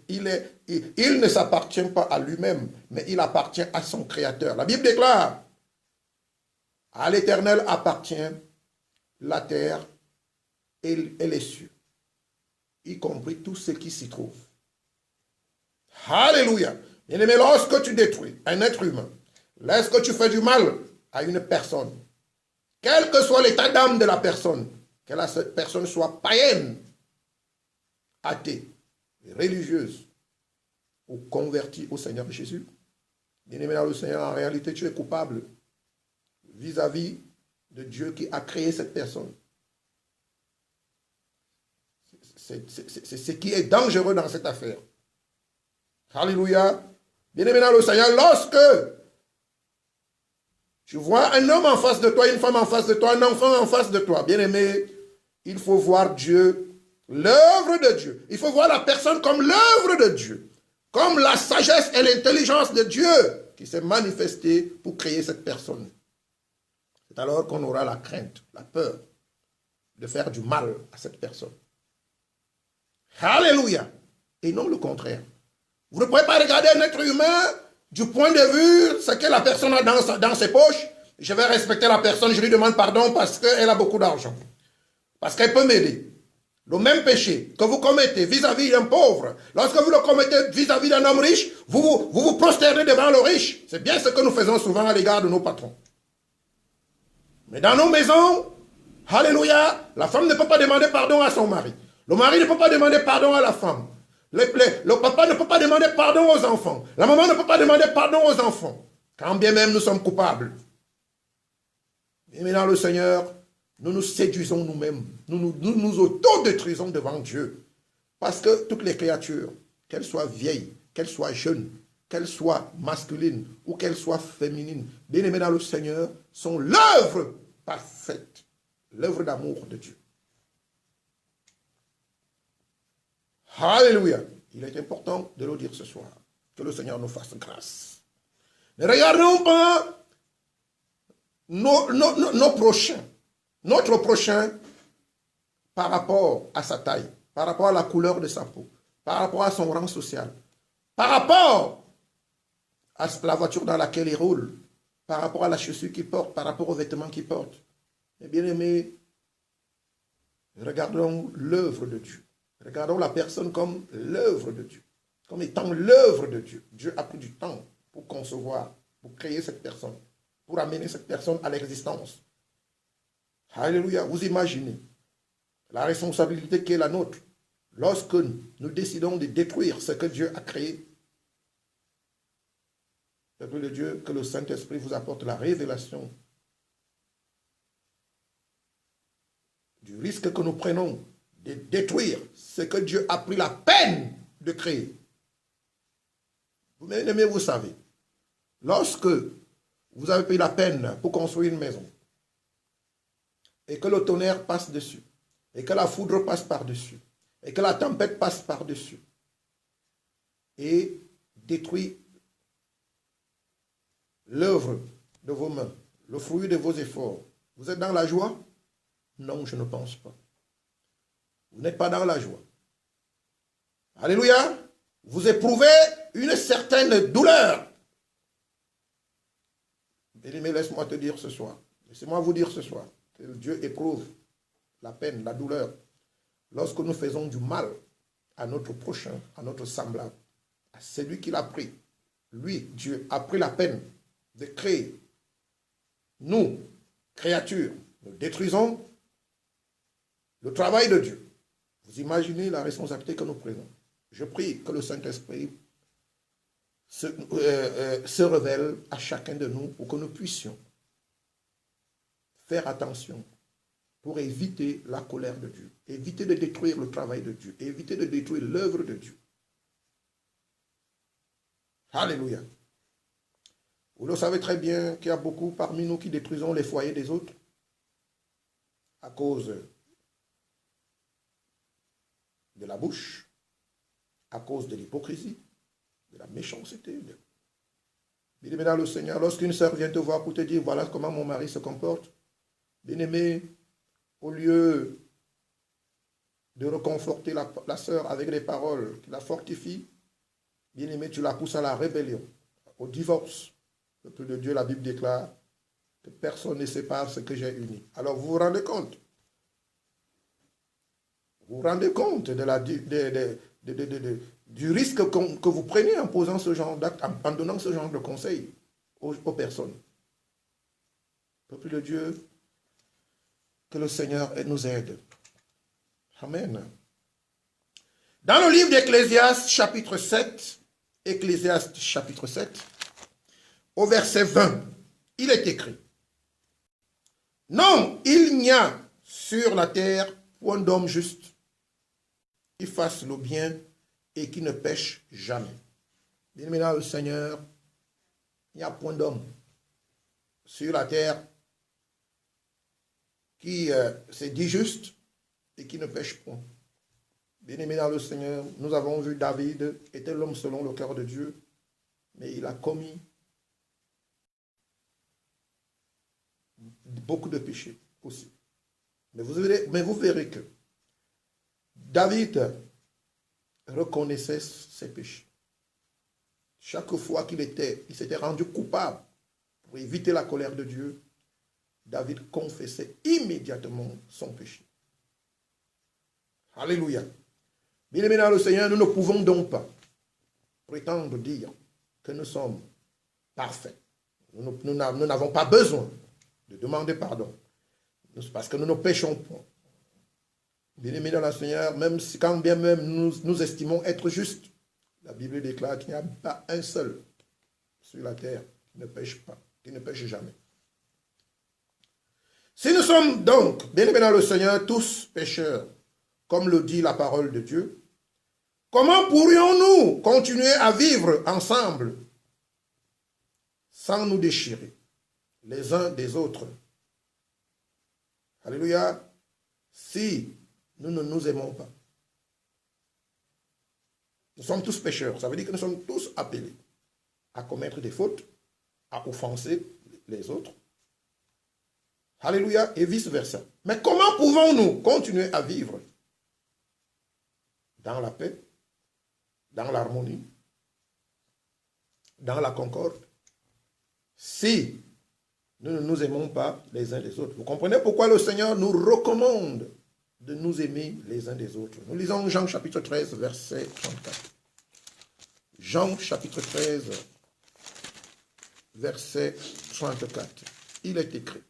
il ne s'appartient pas à lui-même, mais il appartient à son Créateur. La Bible déclare, à l'Éternel appartient la terre et les cieux, y compris tout ce qui s'y trouve. Alléluia. Bien-aimé, lorsque tu détruis un être humain, lorsque tu fais du mal à une personne, quel que soit l'état d'âme de la personne, que cette personne soit païenne, athée, religieuse, ou converti au Seigneur Jésus, bien-aimé dans le Seigneur, en réalité, tu es coupable vis-à-vis de Dieu qui a créé cette personne. C'est ce qui est dangereux dans cette affaire. Alléluia. Bien-aimé dans le Seigneur, lorsque tu vois un homme en face de toi, une femme en face de toi, un enfant en face de toi, bien-aimé, il faut voir Dieu, l'œuvre de Dieu. Il faut voir la personne comme l'œuvre de Dieu, comme la sagesse et l'intelligence de Dieu qui s'est manifestée pour créer cette personne. C'est alors qu'on aura la crainte, la peur de faire du mal à cette personne. Alléluia. Et non le contraire. Vous ne pouvez pas regarder un être humain du point de vue ce que la personne a dans ses poches. Je vais respecter la personne, je lui demande pardon parce qu'elle a beaucoup d'argent. Parce qu'elle peut m'aider. Le même péché que vous commettez vis-à-vis d'un pauvre, lorsque vous le commettez vis-à-vis d'un homme riche, vous vous prosternez devant le riche. C'est bien ce que nous faisons souvent à l'égard de nos patrons. Mais dans nos maisons, alléluia, la femme ne peut pas demander pardon à son mari. Le mari ne peut pas demander pardon à la femme. Le papa ne peut pas demander pardon aux enfants. La maman ne peut pas demander pardon aux enfants. Quand bien même nous sommes coupables. Mais dans le Seigneur, nous nous séduisons nous-mêmes. Nous nous autodétruisons devant Dieu. Parce que toutes les créatures, qu'elles soient vieilles, qu'elles soient jeunes, qu'elles soient masculines ou qu'elles soient féminines, bien-aimées dans le Seigneur, sont l'œuvre parfaite, l'œuvre d'amour de Dieu. Alléluia. Il est important de le dire ce soir. Que le Seigneur nous fasse grâce. Ne regardons pas nos prochains. Notre prochain par rapport à sa taille, par rapport à la couleur de sa peau, par rapport à son rang social, par rapport à la voiture dans laquelle il roule, par rapport à la chaussure qu'il porte, par rapport aux vêtements qu'il porte. Mais bien aimé, regardons l'œuvre de Dieu. Regardons la personne comme l'œuvre de Dieu, comme étant l'œuvre de Dieu. Dieu a pris du temps pour concevoir, pour créer cette personne, pour amener cette personne à l'existence. Alléluia, vous imaginez la responsabilité qui est la nôtre lorsque nous décidons de détruire ce que Dieu a créé. Peuple de Dieu, que le Saint-Esprit vous apporte la révélation du risque que nous prenons de détruire ce que Dieu a pris la peine de créer. Vous-même, vous savez, lorsque vous avez pris la peine pour construire une maison, et que le tonnerre passe dessus, et que la foudre passe par-dessus, et que la tempête passe par-dessus, et détruit l'œuvre de vos mains, le fruit de vos efforts, vous êtes dans la joie? Non, je ne pense pas. Vous n'êtes pas dans la joie. Alléluia. Vous éprouvez une certaine douleur. Bien-aimé, laisse-moi te dire ce soir. Laissez-moi vous dire ce soir que Dieu éprouve la peine, la douleur, lorsque nous faisons du mal à notre prochain, à notre semblable, à celui qui l'a pris. Lui, Dieu, a pris la peine de créer. Nous, créatures, nous détruisons le travail de Dieu. Vous imaginez la responsabilité que nous prenons. Je prie que le Saint-Esprit se révèle à chacun de nous pour que nous puissions faire attention pour éviter la colère de Dieu, éviter de détruire le travail de Dieu, éviter de détruire l'œuvre de Dieu. Alléluia. Vous le savez très bien qu'il y a beaucoup parmi nous qui détruisons les foyers des autres à cause de la bouche, à cause de l'hypocrisie, de la méchanceté. Bien-aimé dans le Seigneur, lorsqu'une sœur vient te voir pour te dire, voilà comment mon mari se comporte, bien-aimé, au lieu de reconforter la sœur avec des paroles qui la fortifient, bien-aimé, tu la pousses à la rébellion, au divorce. Le peuple de Dieu, la Bible déclare que personne ne sépare ce que j'ai uni. Alors vous vous rendez compte? Vous vous rendez compte du risque que vous prenez en posant ce genre d'acte, en donnant ce genre de conseils aux personnes. Peuple de Dieu, que le Seigneur nous aide. Amen. Dans le livre d'Ecclésiaste, chapitre 7 Ecclésiaste chapitre 7, au verset 20, il est écrit: non, il n'y a sur la terre point d'homme juste qui fasse le bien et qui ne pêche jamais. Bien-aimé dans le Seigneur, il n'y a point d'homme sur la terre qui se dit juste et qui ne pêche point. Bien-aimé dans le Seigneur, nous avons vu David était l'homme selon le cœur de Dieu, mais il a commis beaucoup de péchés aussi. Mais vous verrez que David reconnaissait ses péchés. Chaque fois qu'il s'était rendu coupable pour éviter la colère de Dieu, David confessait immédiatement son péché. Alléluia. Bien-aimés dans le Seigneur, nous ne pouvons donc pas prétendre dire que nous sommes parfaits. Nous n'avons pas besoin de demander pardon, parce que nous ne péchons point. Bien-aimés dans le Seigneur, même si quand bien même nous estimons être justes, la Bible déclare qu'il n'y a pas un seul sur la terre qui ne pêche pas, qui ne pêche jamais. Si nous sommes donc, bien-aimés dans le Seigneur, tous pécheurs, comme le dit la parole de Dieu, comment pourrions-nous continuer à vivre ensemble sans nous déchirer les uns des autres? Alléluia. Si nous ne nous aimons pas. Nous sommes tous pécheurs. Ça veut dire que nous sommes tous appelés à commettre des fautes, à offenser les autres. Alléluia. Et vice-versa. Mais comment pouvons-nous continuer à vivre dans la paix, dans l'harmonie, dans la concorde, si nous ne nous aimons pas les uns les autres? Vous comprenez pourquoi le Seigneur nous recommande de nous aimer les uns des autres. Nous lisons Jean chapitre 13, verset 34. Jean chapitre 13, verset 34. Il est écrit: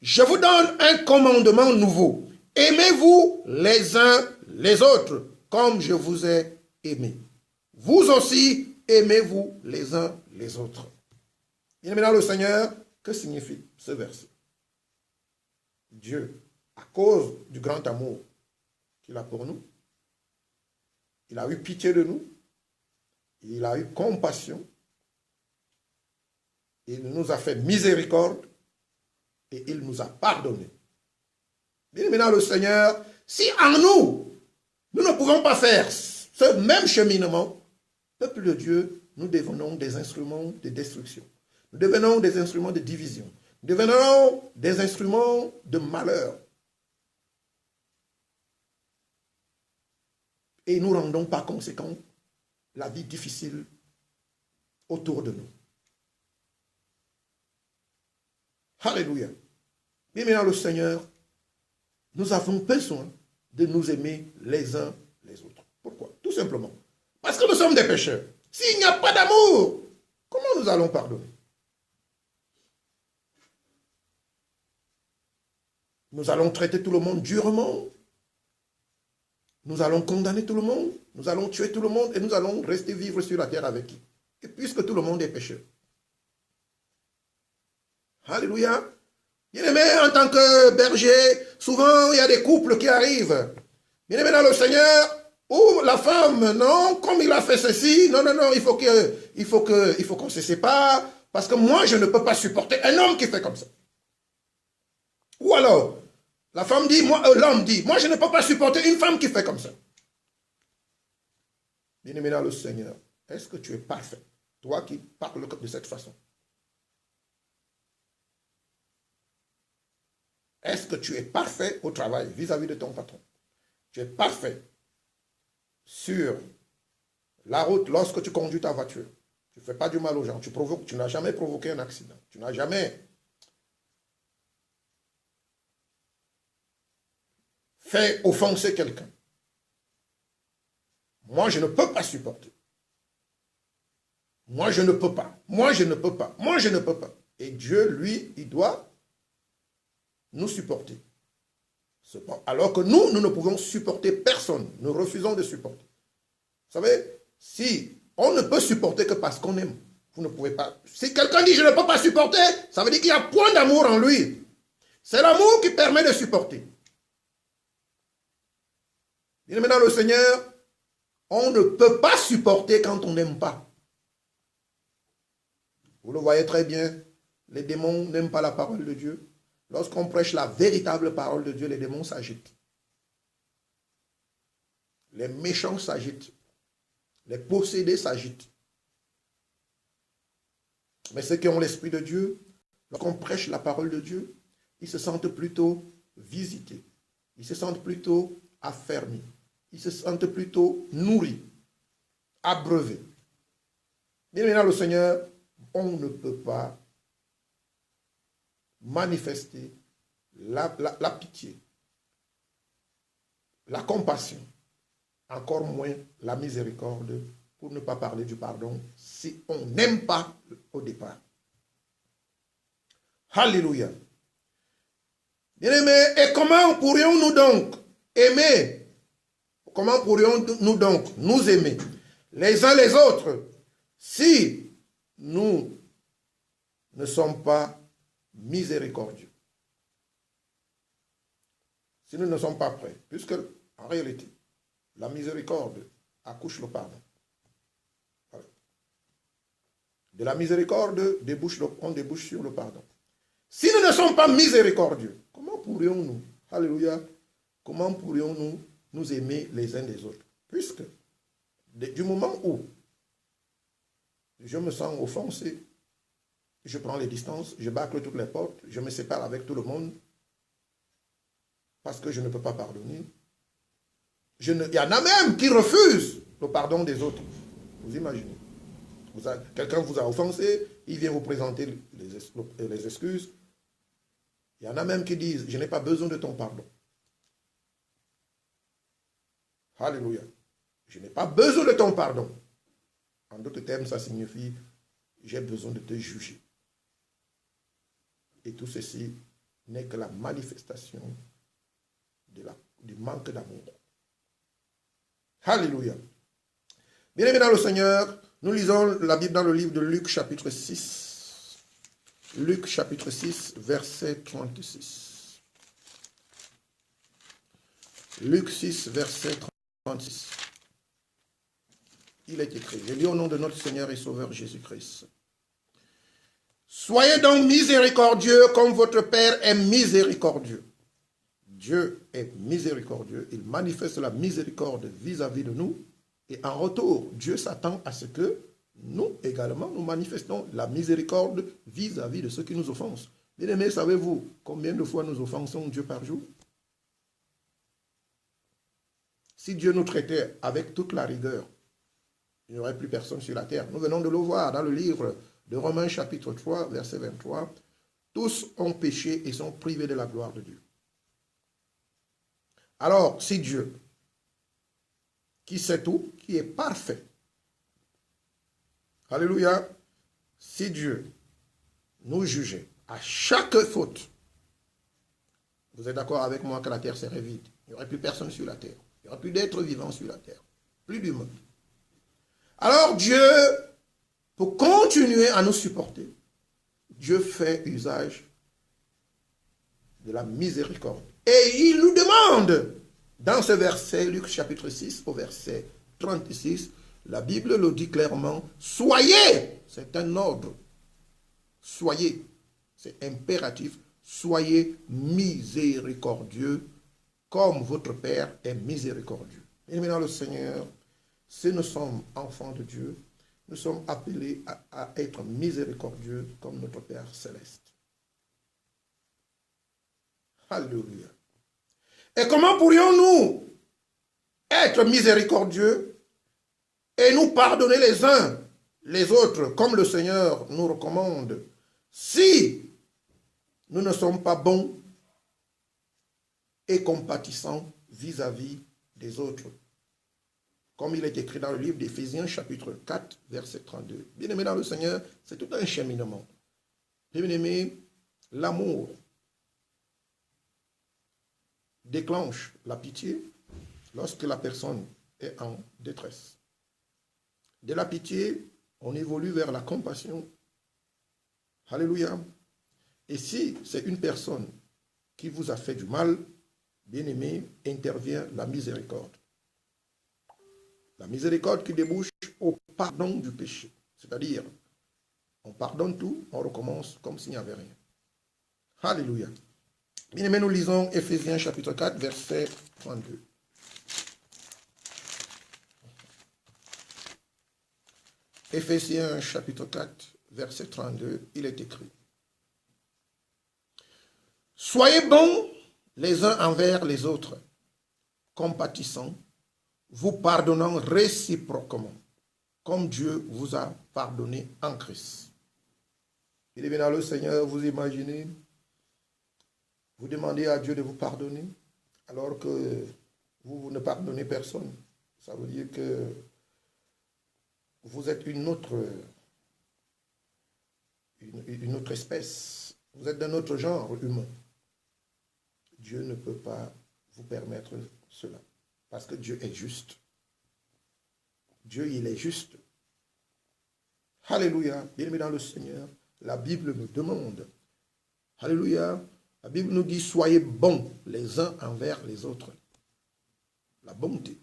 je vous donne un commandement nouveau. Aimez-vous les uns les autres comme je vous ai aimé. Vous aussi, aimez-vous les uns les autres. Bien-aimé dans le Seigneur, que signifie ce verset? Dieu, à cause du grand amour qu'il a pour nous, il a eu pitié de nous, il a eu compassion, il nous a fait miséricorde et il nous a pardonné. Bien-aimé dans le Seigneur, si en nous, nous ne pouvons pas faire ce même cheminement, peuple de Dieu, nous devenons des instruments de destruction. Nous devenons des instruments de division. Nous devenons des instruments de malheur. Et nous rendons par conséquent la vie difficile autour de nous. Alléluia. Bien-aimés dans le Seigneur, nous avons besoin de nous aimer les uns les autres. Pourquoi? Tout simplement parce que nous sommes des pécheurs. S'il n'y a pas d'amour, comment nous allons pardonner? Nous allons traiter tout le monde durement. Nous allons condamner tout le monde. Nous allons tuer tout le monde et nous allons rester vivre sur la terre avec qui? Et puisque tout le monde est pécheur. Alléluia. Bien-aimé, en tant que berger, souvent il y a des couples qui arrivent. Bien-aimé dans le Seigneur, ou la femme, non, comme il a fait ceci, non, il faut qu'on se sépare, parce que moi je ne peux pas supporter un homme qui fait comme ça. Ou alors, la femme dit, l'homme dit, moi je ne peux pas supporter une femme qui fait comme ça. Bien-aimé dans le Seigneur, est-ce que tu es parfait? Toi qui parles de cette façon. Est-ce que tu es parfait au travail vis-à-vis de ton patron? Tu es parfait sur la route lorsque tu conduis ta voiture. Tu ne fais pas du mal aux gens. Tu n'as jamais provoqué un accident. Tu n'as jamais fait offenser quelqu'un. Moi, je ne peux pas supporter. Moi, je ne peux pas. Moi, je ne peux pas. Moi, je ne peux pas. Et Dieu, lui, il doit nous supporter. Alors que nous ne pouvons supporter personne. Nous refusons de supporter. Vous savez, si On ne peut supporter que parce qu'on aime. Vous ne pouvez pas. Si quelqu'un dit je ne peux pas supporter, ça veut dire qu'il y a point d'amour en lui. C'est l'amour qui permet de supporter. Bien maintenant le Seigneur, on ne peut pas supporter quand on n'aime pas. Vous le voyez très bien, les démons n'aiment pas la parole de Dieu. Lorsqu'on prêche la véritable parole de Dieu, les démons s'agitent. Les méchants s'agitent. Les possédés s'agitent. Mais ceux qui ont l'Esprit de Dieu, lorsqu'on prêche la parole de Dieu, ils se sentent plutôt visités. Ils se sentent plutôt affermis. Ils se sentent plutôt nourris, abreuvés. Bien maintenant, le Seigneur, on ne peut pas manifester la pitié, la compassion, encore moins la miséricorde, pour ne pas parler du pardon, si on n'aime pas au départ. Alléluia. Bien-aimés, et comment pourrions-nous donc aimer? Comment pourrions-nous donc nous aimer les uns les autres si nous ne sommes pas miséricordieux? Si nous ne sommes pas prêts, puisque en réalité, la miséricorde accouche le pardon. Voilà. De la miséricorde, on débouche sur le pardon. Si nous ne sommes pas miséricordieux, comment pourrions-nous, alléluia, comment pourrions-nous nous aimer les uns des autres? Puisque, du moment où je me sens offensé, je prends les distances, je bâcle toutes les portes, je me sépare avec tout le monde, parce que je ne peux pas pardonner. Il y en a même qui refusent le pardon des autres. Vous imaginez. Quelqu'un vous a offensé, il vient vous présenter les excuses. Il y en a même qui disent, je n'ai pas besoin de ton pardon. Alléluia. Je n'ai pas besoin de ton pardon. En d'autres termes, ça signifie, j'ai besoin de te juger. Et tout ceci n'est que la manifestation du manque d'amour. Alléluia. Bien-aimés dans le Seigneur, nous lisons la Bible dans le livre de Luc chapitre 6. Luc chapitre 6, verset 36. Luc 6, verset 36. Il est écrit, je lis au nom de notre Seigneur et Sauveur Jésus-Christ. Soyez donc miséricordieux comme votre Père est miséricordieux. Dieu est miséricordieux, il manifeste la miséricorde vis-à-vis de nous, et en retour, Dieu s'attend à ce que nous également, nous manifestons la miséricorde vis-à-vis de ceux qui nous offensent. Bien-aimés, savez-vous combien de fois nous offensons Dieu par jour? Si Dieu nous traitait avec toute la rigueur, il n'y aurait plus personne sur la terre. Nous venons de le voir dans le livre de Romains chapitre 3, verset 23. Tous ont péché et sont privés de la gloire de Dieu. Alors, si Dieu, qui sait tout, qui est parfait, alléluia, si Dieu nous jugeait à chaque faute, vous êtes d'accord avec moi que la terre serait vide, il n'y aurait plus personne sur la terre, il n'y aurait plus d'êtres vivants sur la terre, plus d'humains. Alors Dieu, pour continuer à nous supporter, Dieu fait usage de la miséricorde. Et il nous demande, dans ce verset, Luc chapitre 6, au verset 36, la Bible le dit clairement, soyez, c'est un ordre, soyez, c'est impératif, soyez miséricordieux comme votre Père est miséricordieux. Et maintenant le Seigneur, si nous sommes enfants de Dieu, nous sommes appelés à être miséricordieux comme notre Père céleste. Alléluia. Et comment pourrions-nous être miséricordieux et nous pardonner les uns les autres comme le Seigneur nous recommande si nous ne sommes pas bons et compatissants vis-à-vis des autres? Comme il est écrit dans le livre d'Éphésiens chapitre 4 verset 32. Bien-aimés dans le Seigneur, c'est tout un cheminement. Bien-aimés, l'amour déclenche la pitié lorsque la personne est en détresse. de la pitié, on évolue vers la compassion. Alléluia. Et si c'est une personne qui vous a fait du mal, bien-aimé, intervient la miséricorde. La miséricorde qui débouche au pardon du péché. C'est-à-dire, on pardonne tout, on recommence comme s'il n'y avait rien. Alléluia. Bien-aimé, nous lisons Éphésiens chapitre 4, verset 32. Éphésiens chapitre 4, verset 32, il est écrit. Soyez bons les uns envers les autres, compatissants, vous pardonnant réciproquement, comme Dieu vous a pardonné en Christ. Il est bien dans le Seigneur, vous imaginez, vous demandez à Dieu de vous pardonner, alors que vous ne pardonnez personne. Ça veut dire que vous êtes une autre espèce. Vous êtes d'un autre genre humain. Dieu ne peut pas vous permettre cela. Parce que Dieu est juste. Dieu, il est juste. Alléluia. Bien-aimé dans le Seigneur, la Bible nous demande. Alléluia. La Bible nous dit, soyez bons les uns envers les autres. La bonté.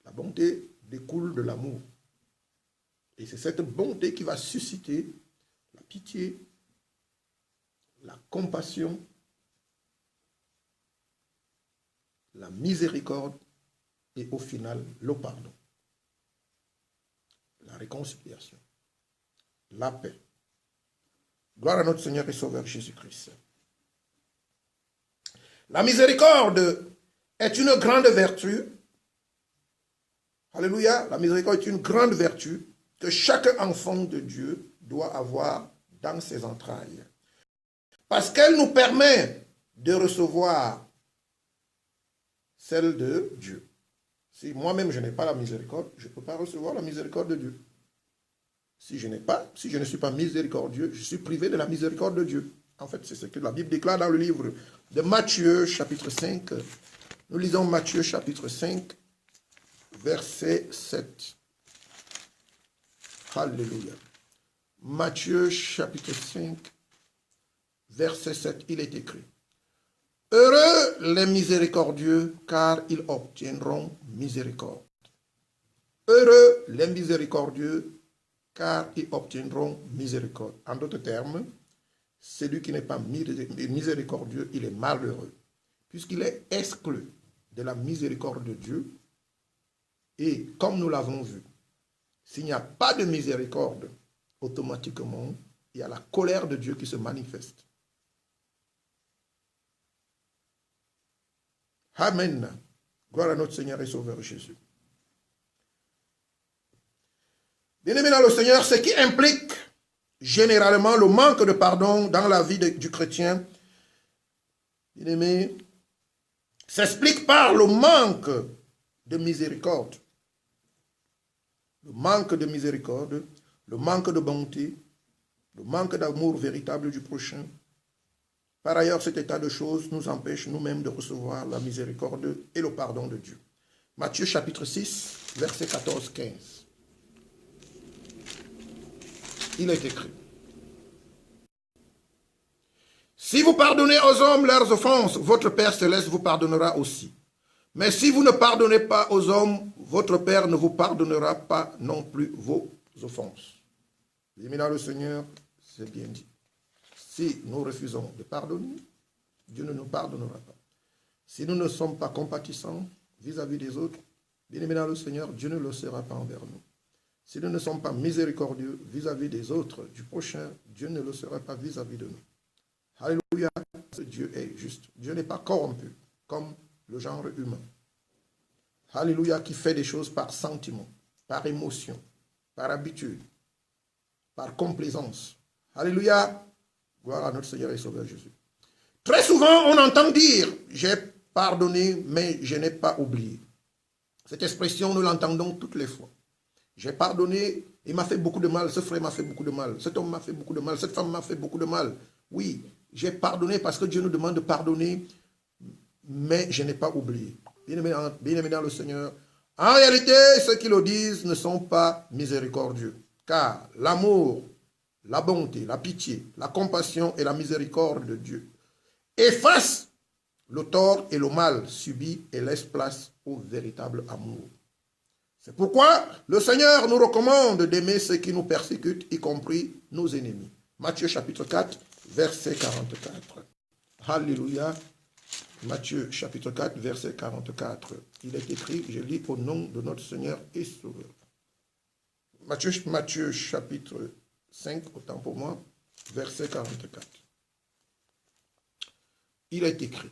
La bonté découle de l'amour. Et c'est cette bonté qui va susciter la pitié, la compassion, la miséricorde et au final le pardon, la réconciliation, la paix. Gloire à notre Seigneur et Sauveur Jésus-Christ. La miséricorde est une grande vertu. Alléluia. La miséricorde est une grande vertu que chaque enfant de Dieu doit avoir dans ses entrailles. Parce qu'elle nous permet de recevoir celle de Dieu. Si moi-même je n'ai pas la miséricorde, je ne peux pas recevoir la miséricorde de Dieu. Si je ne suis pas miséricordieux, je suis privé de la miséricorde de Dieu. En fait, c'est ce que la Bible déclare dans le livre de Matthieu, chapitre 5. Nous lisons Matthieu, chapitre 5, verset 7. Alléluia. Matthieu, chapitre 5, verset 7, il est écrit. Heureux les miséricordieux, car ils obtiendront miséricorde. Heureux les miséricordieux, car ils obtiendront miséricorde. En d'autres termes, celui qui n'est pas miséricordieux, il est malheureux, puisqu'il est exclu de la miséricorde de Dieu. Et comme nous l'avons vu, s'il n'y a pas de miséricorde, automatiquement, il y a la colère de Dieu qui se manifeste. Amen. Gloire à notre Seigneur et Sauveur Jésus. Bien-aimé dans le Seigneur, ce qui implique généralement le manque de pardon dans la vie du chrétien, bien-aimé, s'explique par le manque de miséricorde. Le manque de miséricorde, le manque de bonté, le manque d'amour véritable du prochain. Par ailleurs, cet état de choses nous empêche nous-mêmes de recevoir la miséricorde et le pardon de Dieu. Matthieu chapitre 6, verset 14-15. Il est écrit. Si vous pardonnez aux hommes leurs offenses, votre Père céleste vous pardonnera aussi. Mais si vous ne pardonnez pas aux hommes, votre Père ne vous pardonnera pas non plus vos offenses. Bien-aimés dans le Seigneur, c'est bien dit. Si nous refusons de pardonner, Dieu ne nous pardonnera pas. Si nous ne sommes pas compatissants vis-à-vis des autres, bien-aimés dans le Seigneur, Dieu ne le sera pas envers nous. Si nous ne sommes pas miséricordieux vis-à-vis des autres, du prochain, Dieu ne le sera pas vis-à-vis de nous. Alléluia, Dieu est juste. Dieu n'est pas corrompu comme le genre humain. Alléluia, qui fait des choses par sentiment, par émotion, par habitude, par complaisance. Alléluia, gloire à notre Seigneur et Sauveur Jésus. Très souvent, on entend dire, j'ai pardonné, mais je n'ai pas oublié. Cette expression, nous l'entendons toutes les fois. J'ai pardonné, il m'a fait beaucoup de mal, ce frère m'a fait beaucoup de mal, cet homme m'a fait beaucoup de mal, cette femme m'a fait beaucoup de mal. Oui, j'ai pardonné parce que Dieu nous demande de pardonner, mais je n'ai pas oublié. Bien-aimé dans le Seigneur, En réalité, ceux qui le disent ne sont pas miséricordieux, car l'amour, la bonté, la pitié, la compassion et la miséricorde de Dieu effacent le tort et le mal subi et laissent place au véritable amour. C'est pourquoi le Seigneur nous recommande d'aimer ceux qui nous persécutent, y compris nos ennemis. Matthieu chapitre 4, verset 44. Alléluia. Matthieu chapitre 4, verset 44. Il est écrit, je lis au nom de notre Seigneur et Sauveur. Matthieu chapitre 5, autant pour moi, verset 44. Il est écrit,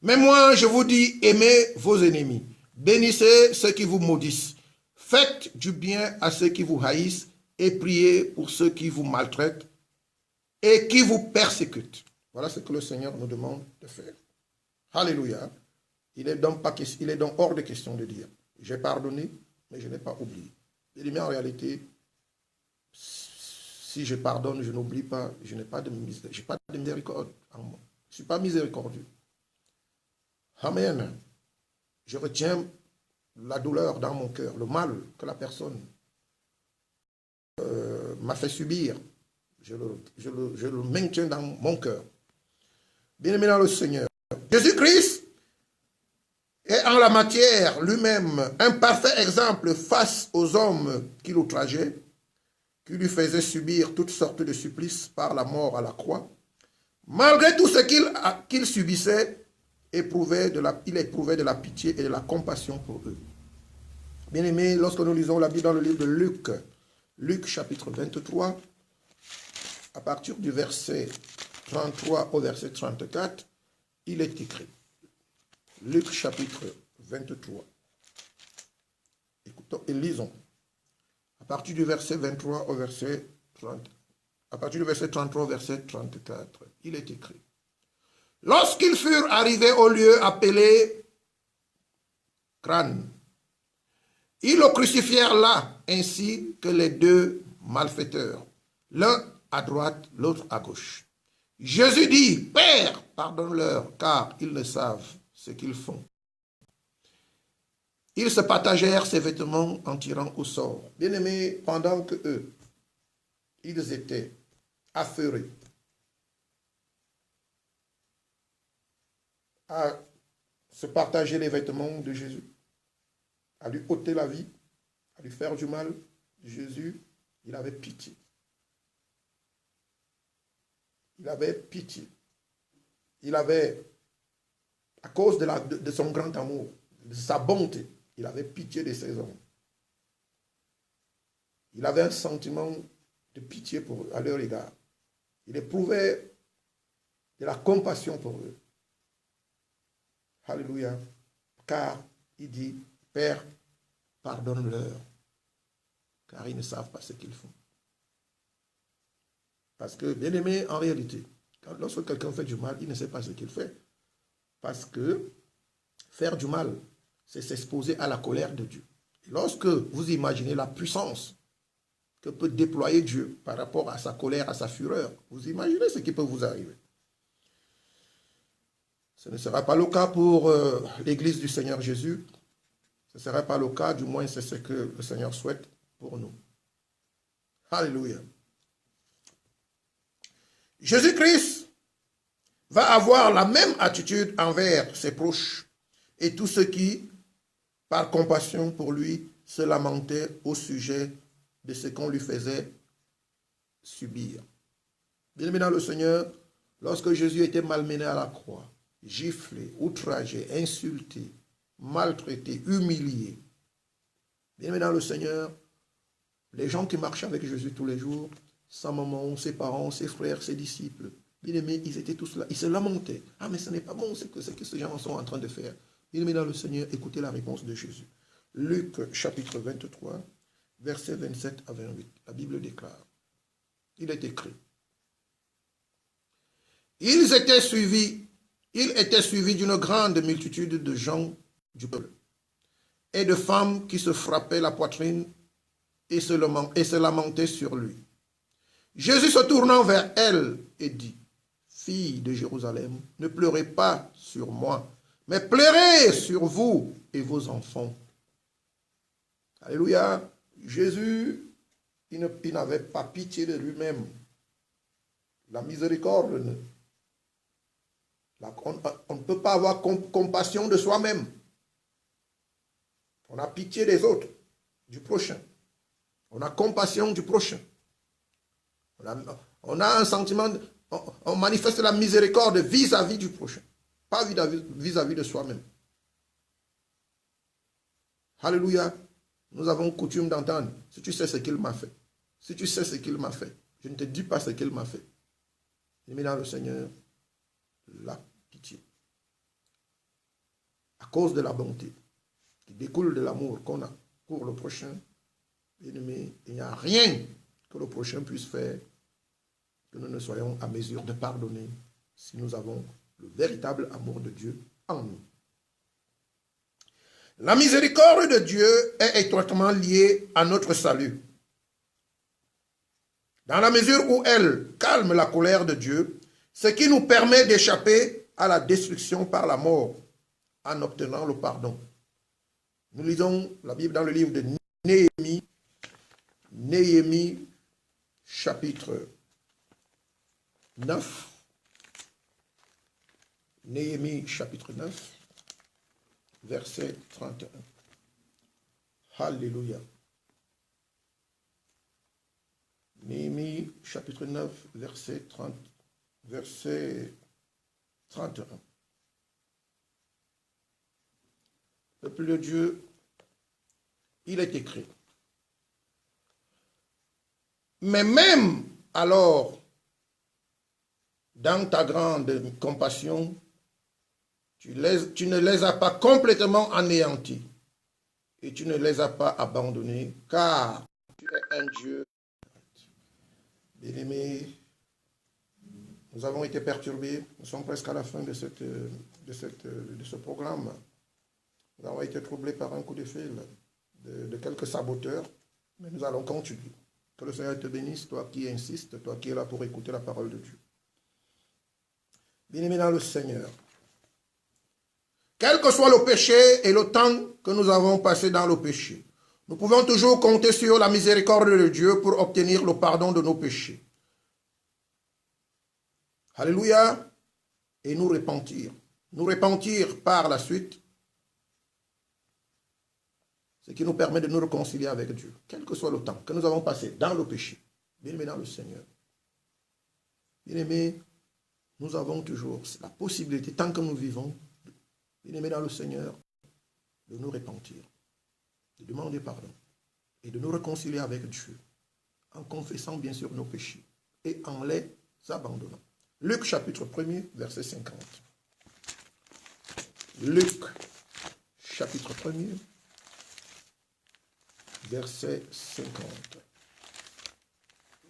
mais moi je vous dis, aimez vos ennemis, bénissez ceux qui vous maudissent, faites du bien à ceux qui vous haïssent et priez pour ceux qui vous maltraitent et qui vous persécutent. Voilà ce que le Seigneur nous demande de faire. Alléluia. Il est donc hors de question de dire, j'ai pardonné, mais je n'ai pas oublié. Mais en réalité, si je pardonne, je n'oublie pas, je n'ai pas de miséricorde en moi. Je ne suis pas miséricordieux. Amen. Je retiens la douleur dans mon cœur, le mal que la personne m'a fait subir. Je le maintiens dans mon cœur. Bien-aimé dans le Seigneur, Jésus-Christ est en la matière lui-même un parfait exemple face aux hommes qui l'outrageaient, qui lui faisaient subir toutes sortes de supplices par la mort à la croix. Malgré tout ce qu'il subissait, il éprouvait de la pitié et de la compassion pour eux. Bien-aimés, lorsque nous lisons la Bible dans le livre de Luc, Luc chapitre 23, à partir du verset 33 au verset 34, il est écrit. Luc chapitre 23. Écoutons et lisons. À partir du verset 23 au verset 30. À partir du verset 33 au verset 34, il est écrit. Lorsqu'ils furent arrivés au lieu appelé Crâne, ils le crucifièrent là, ainsi que les deux malfaiteurs, l'un à droite, l'autre à gauche. Jésus dit, Père, pardonne-leur, car ils ne savent ce qu'ils font. Ils se partagèrent ses vêtements en tirant au sort. Bien-aimés, pendant que eux, ils étaient affairés à se partager les vêtements de Jésus, à lui ôter la vie, à lui faire du mal, Jésus, il avait pitié. Il avait pitié. Il avait, à cause de son grand amour, de sa bonté, il avait pitié de ses hommes. Il avait un sentiment de pitié à leur égard. Il éprouvait de la compassion pour eux. Alléluia. Car il dit, Père, pardonne-leur, car ils ne savent pas ce qu'ils font. Parce que, bien aimé, en réalité, lorsque quelqu'un fait du mal, il ne sait pas ce qu'il fait. Parce que faire du mal, c'est s'exposer à la colère de Dieu. Et lorsque vous imaginez la puissance que peut déployer Dieu par rapport à sa colère, à sa fureur, vous imaginez ce qui peut vous arriver. Ce ne sera pas le cas pour l'Église du Seigneur Jésus. Ce ne sera pas le cas, du moins c'est ce que le Seigneur souhaite pour nous. Alléluia. Jésus-Christ va avoir la même attitude envers ses proches et tous ceux qui, par compassion pour lui, se lamentaient au sujet de ce qu'on lui faisait subir. Bien-aimé dans le Seigneur, lorsque Jésus était malmené à la croix, giflé, outragé, insulté, maltraité, humilié, bien-aimé dans le Seigneur, les gens qui marchaient avec Jésus tous les jours, sa maman, ses parents, ses frères, ses disciples, bien-aimés, ils étaient tous là, ils se lamentaient. Ah, mais ce n'est pas bon, c'est que ces gens sont en train de faire. Bien-aimés dans le Seigneur, écoutez la réponse de Jésus. Luc chapitre 23, versets 27 à 28. La Bible déclare, il est écrit, ils étaient suivis d'une grande multitude de gens du peuple et de femmes qui se frappaient la poitrine et se lamentaient sur lui. Jésus se tournant vers elle et dit, Fille de Jérusalem, ne pleurez pas sur moi, mais pleurez sur vous et vos enfants. Alléluia. Jésus, il n'avait pas pitié de lui-même. La miséricorde, on ne peut pas avoir compassion de soi-même. On a pitié des autres, du prochain. On a compassion du prochain. On a un sentiment, on manifeste la miséricorde vis-à-vis du prochain, pas vis-à-vis de soi-même. Alléluia. Nous avons coutume d'entendre, si tu sais ce qu'il m'a fait, si tu sais ce qu'il m'a fait, je ne te dis pas ce qu'il m'a fait. Mais dans le Seigneur, la pitié. À cause de la bonté qui découle de l'amour qu'on a pour le prochain, bien-aimé, il n'y a rien que le prochain puisse faire que nous ne soyons à mesure de pardonner si nous avons le véritable amour de Dieu en nous. La miséricorde de Dieu est étroitement liée à notre salut. Dans la mesure où elle calme la colère de Dieu, ce qui nous permet d'échapper à la destruction par la mort en obtenant le pardon. Nous lisons la Bible dans le livre de Néhémie, Néhémie chapitre 9. Néhémie chapitre 9, verset 31. Alléluia. Néhémie chapitre 9, verset 31. Peuple de Dieu, il est écrit. Mais même alors, dans ta grande compassion, tu ne les as pas complètement anéantis et tu ne les as pas abandonnés, car tu es un Dieu. Bien-aimés, nous avons été perturbés, nous sommes presque à la fin de ce programme. Nous avons été troublés par un coup de fil de quelques saboteurs, mais nous allons continuer. Que le Seigneur te bénisse, toi qui insistes, toi qui es là pour écouter la parole de Dieu. Bien-aimés dans le Seigneur, quel que soit le péché et le temps que nous avons passé dans le péché, nous pouvons toujours compter sur la miséricorde de Dieu pour obtenir le pardon de nos péchés. Alléluia. Et nous repentir. Nous repentir par la suite, ce qui nous permet de nous réconcilier avec Dieu, quel que soit le temps que nous avons passé dans le péché. Bien-aimés dans le Seigneur. Bien-aimés, nous avons toujours la possibilité, tant que nous vivons, bien-aimés dans le Seigneur, de nous repentir, de demander pardon et de nous réconcilier avec Dieu en confessant bien sûr nos péchés et en les abandonnant. Luc chapitre 1er, verset 50. Luc chapitre 1er, verset 50.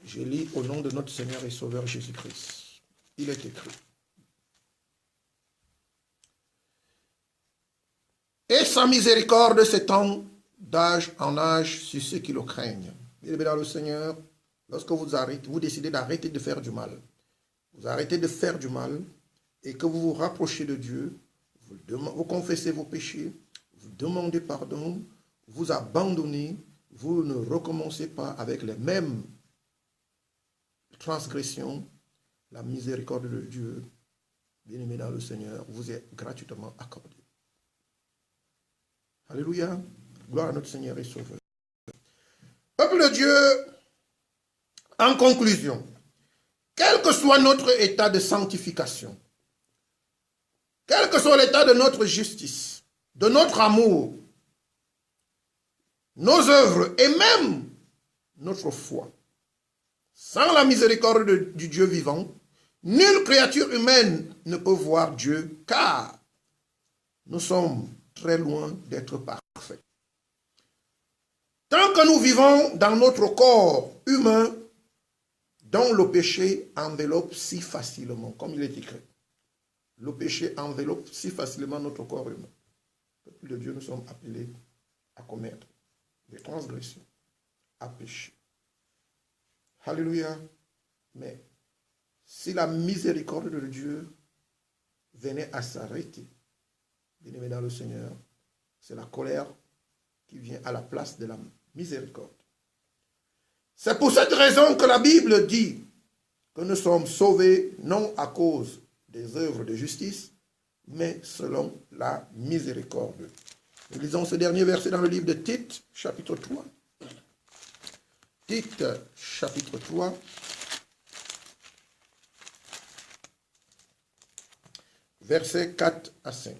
Je lis au nom de notre Seigneur et Sauveur Jésus-Christ. Il est écrit. Et sa miséricorde s'étend d'âge en âge sur ceux qui le craignent. Bien-aimés dans le Seigneur, lorsque vous décidez d'arrêter de faire du mal, vous arrêtez de faire du mal et que vous vous rapprochez de Dieu, vous confessez vos péchés, vous demandez pardon, vous abandonnez, vous ne recommencez pas avec les mêmes transgressions, la miséricorde de Dieu, bien-aimé dans le Seigneur, vous est gratuitement accordée. Alléluia. Gloire à notre Seigneur et Sauveur. Peuple de Dieu, en conclusion, quel que soit notre état de sanctification, quel que soit l'état de notre justice, de notre amour, nos œuvres et même notre foi, sans la miséricorde du Dieu vivant, nulle créature humaine ne peut voir Dieu, car nous sommes très loin d'être parfaits. Tant que nous vivons dans notre corps humain, dont le péché enveloppe si facilement, comme il est écrit. Le péché enveloppe si facilement notre corps humain. Peuple de Dieu, nous sommes appelés à commettre des transgressions, à pécher. Alléluia. Mais si la miséricorde de Dieu venait à s'arrêter, bien-aimé dans le Seigneur, c'est la colère qui vient à la place de la miséricorde. C'est pour cette raison que la Bible dit que nous sommes sauvés non à cause des œuvres de justice, mais selon la miséricorde. Nous lisons ce dernier verset dans le livre de Tite, chapitre 3. Tite, chapitre 3. Versets 4 à 5.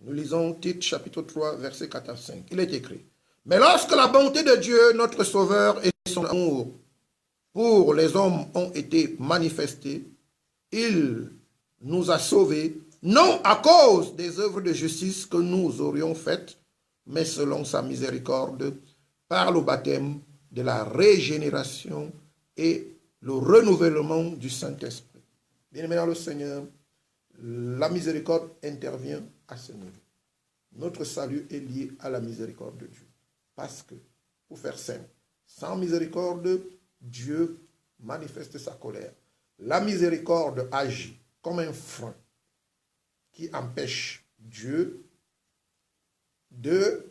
Nous lisons Tite, chapitre 3, versets 4 à 5. Il est écrit: Mais lorsque la bonté de Dieu, notre Sauveur, et son amour pour les hommes ont été manifestés, il nous a sauvés, non à cause des œuvres de justice que nous aurions faites, mais selon sa miséricorde, par le baptême de la régénération et le renouvellement du Saint-Esprit. Bien-aimés dans le Seigneur, la miséricorde intervient à ce niveau. Notre salut est lié à la miséricorde de Dieu. Parce que, pour faire simple, sans miséricorde, Dieu manifeste sa colère. La miséricorde agit comme un frein qui empêche Dieu de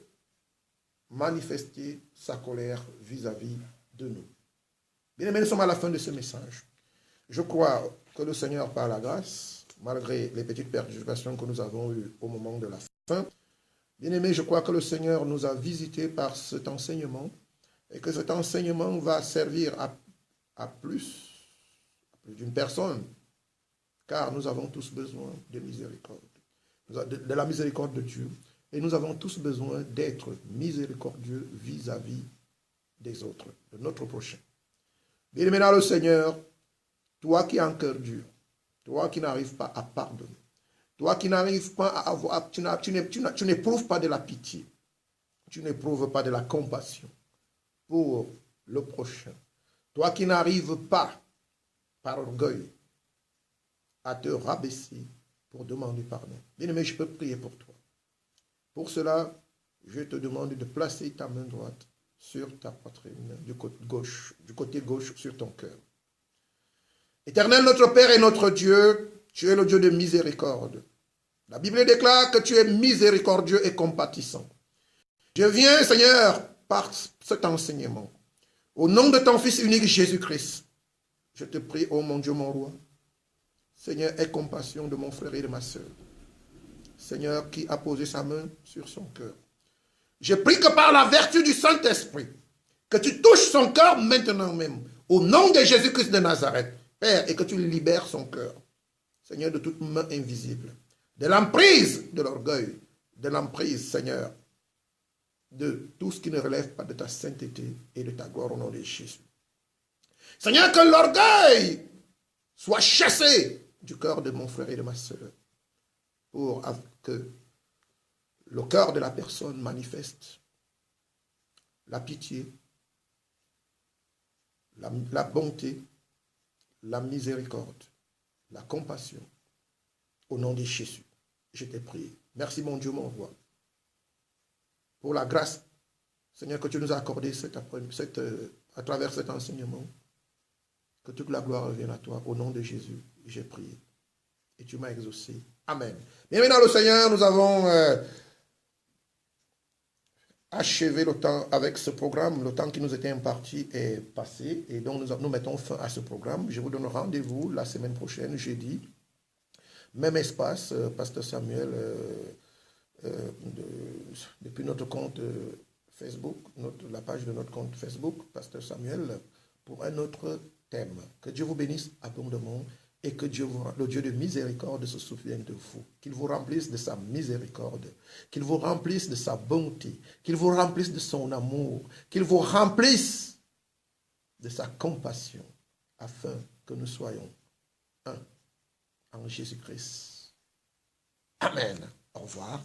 manifester sa colère vis-à-vis de nous. Bien-aimés, nous sommes à la fin de ce message. Je crois que le Seigneur, par la grâce, malgré les petites perturbations que nous avons eues au moment de la fin, bien-aimés, je crois que le Seigneur nous a visités par cet enseignement et que cet enseignement va servir à plus d'une personne, car nous avons tous besoin de miséricorde, de la miséricorde de Dieu, et nous avons tous besoin d'être miséricordieux vis-à-vis des autres, de notre prochain. Bien-aimé dans le Seigneur, toi qui as un cœur dur, toi qui n'arrives pas à pardonner, toi qui n'arrives pas à avoir, tu n'éprouves pas de la pitié, tu n'éprouves pas de la compassion pour le prochain, toi qui n'arrives pas, par orgueil, à te rabaisser pour demander pardon. Bien-aimé, je peux prier pour toi. Pour cela, je te demande de placer ta main droite sur ta poitrine, du côté gauche sur ton cœur. Éternel, notre Père et notre Dieu, tu es le Dieu de miséricorde. La Bible déclare que tu es miséricordieux et compatissant. Je viens, Seigneur, par cet enseignement, au nom de ton Fils unique Jésus-Christ, je te prie, ô mon Dieu, mon roi, Seigneur, aie compassion de mon frère et de ma soeur. Seigneur, qui a posé sa main sur son cœur. Je prie que par la vertu du Saint-Esprit, que tu touches son cœur maintenant même, au nom de Jésus-Christ de Nazareth, Père, et que tu libères son cœur, Seigneur, de toute main invisible, de l'emprise de l'orgueil, de l'emprise, Seigneur, de tout ce qui ne relève pas de ta sainteté et de ta gloire au nom de Jésus. Seigneur, que l'orgueil soit chassé du cœur de mon frère et de ma soeur, pour que le cœur de la personne manifeste la pitié, la bonté, la miséricorde, la compassion, au nom de Jésus. Je t'ai prié. Merci mon Dieu, mon roi, pour la grâce, Seigneur, que tu nous as accordée à travers cet enseignement. Que toute la gloire revienne à toi. Au nom de Jésus, j'ai prié. Et tu m'as exaucé. Amen. Bien dans le Seigneur, nous avons achevé le temps avec ce programme. Le temps qui nous était imparti est passé. Et donc, nous mettons fin à ce programme. Je vous donne rendez-vous la semaine prochaine, jeudi. Même espace, Pasteur Samuel, depuis notre compte Facebook, la page de notre compte Facebook, Pasteur Samuel, pour un autre thème. Que Dieu vous bénisse abondamment et que Dieu, le Dieu de miséricorde, se souvienne de vous. Qu'il vous remplisse de sa miséricorde, qu'il vous remplisse de sa bonté, qu'il vous remplisse de son amour, qu'il vous remplisse de sa compassion, afin que nous soyons un en Jésus-Christ. Amen. Au revoir.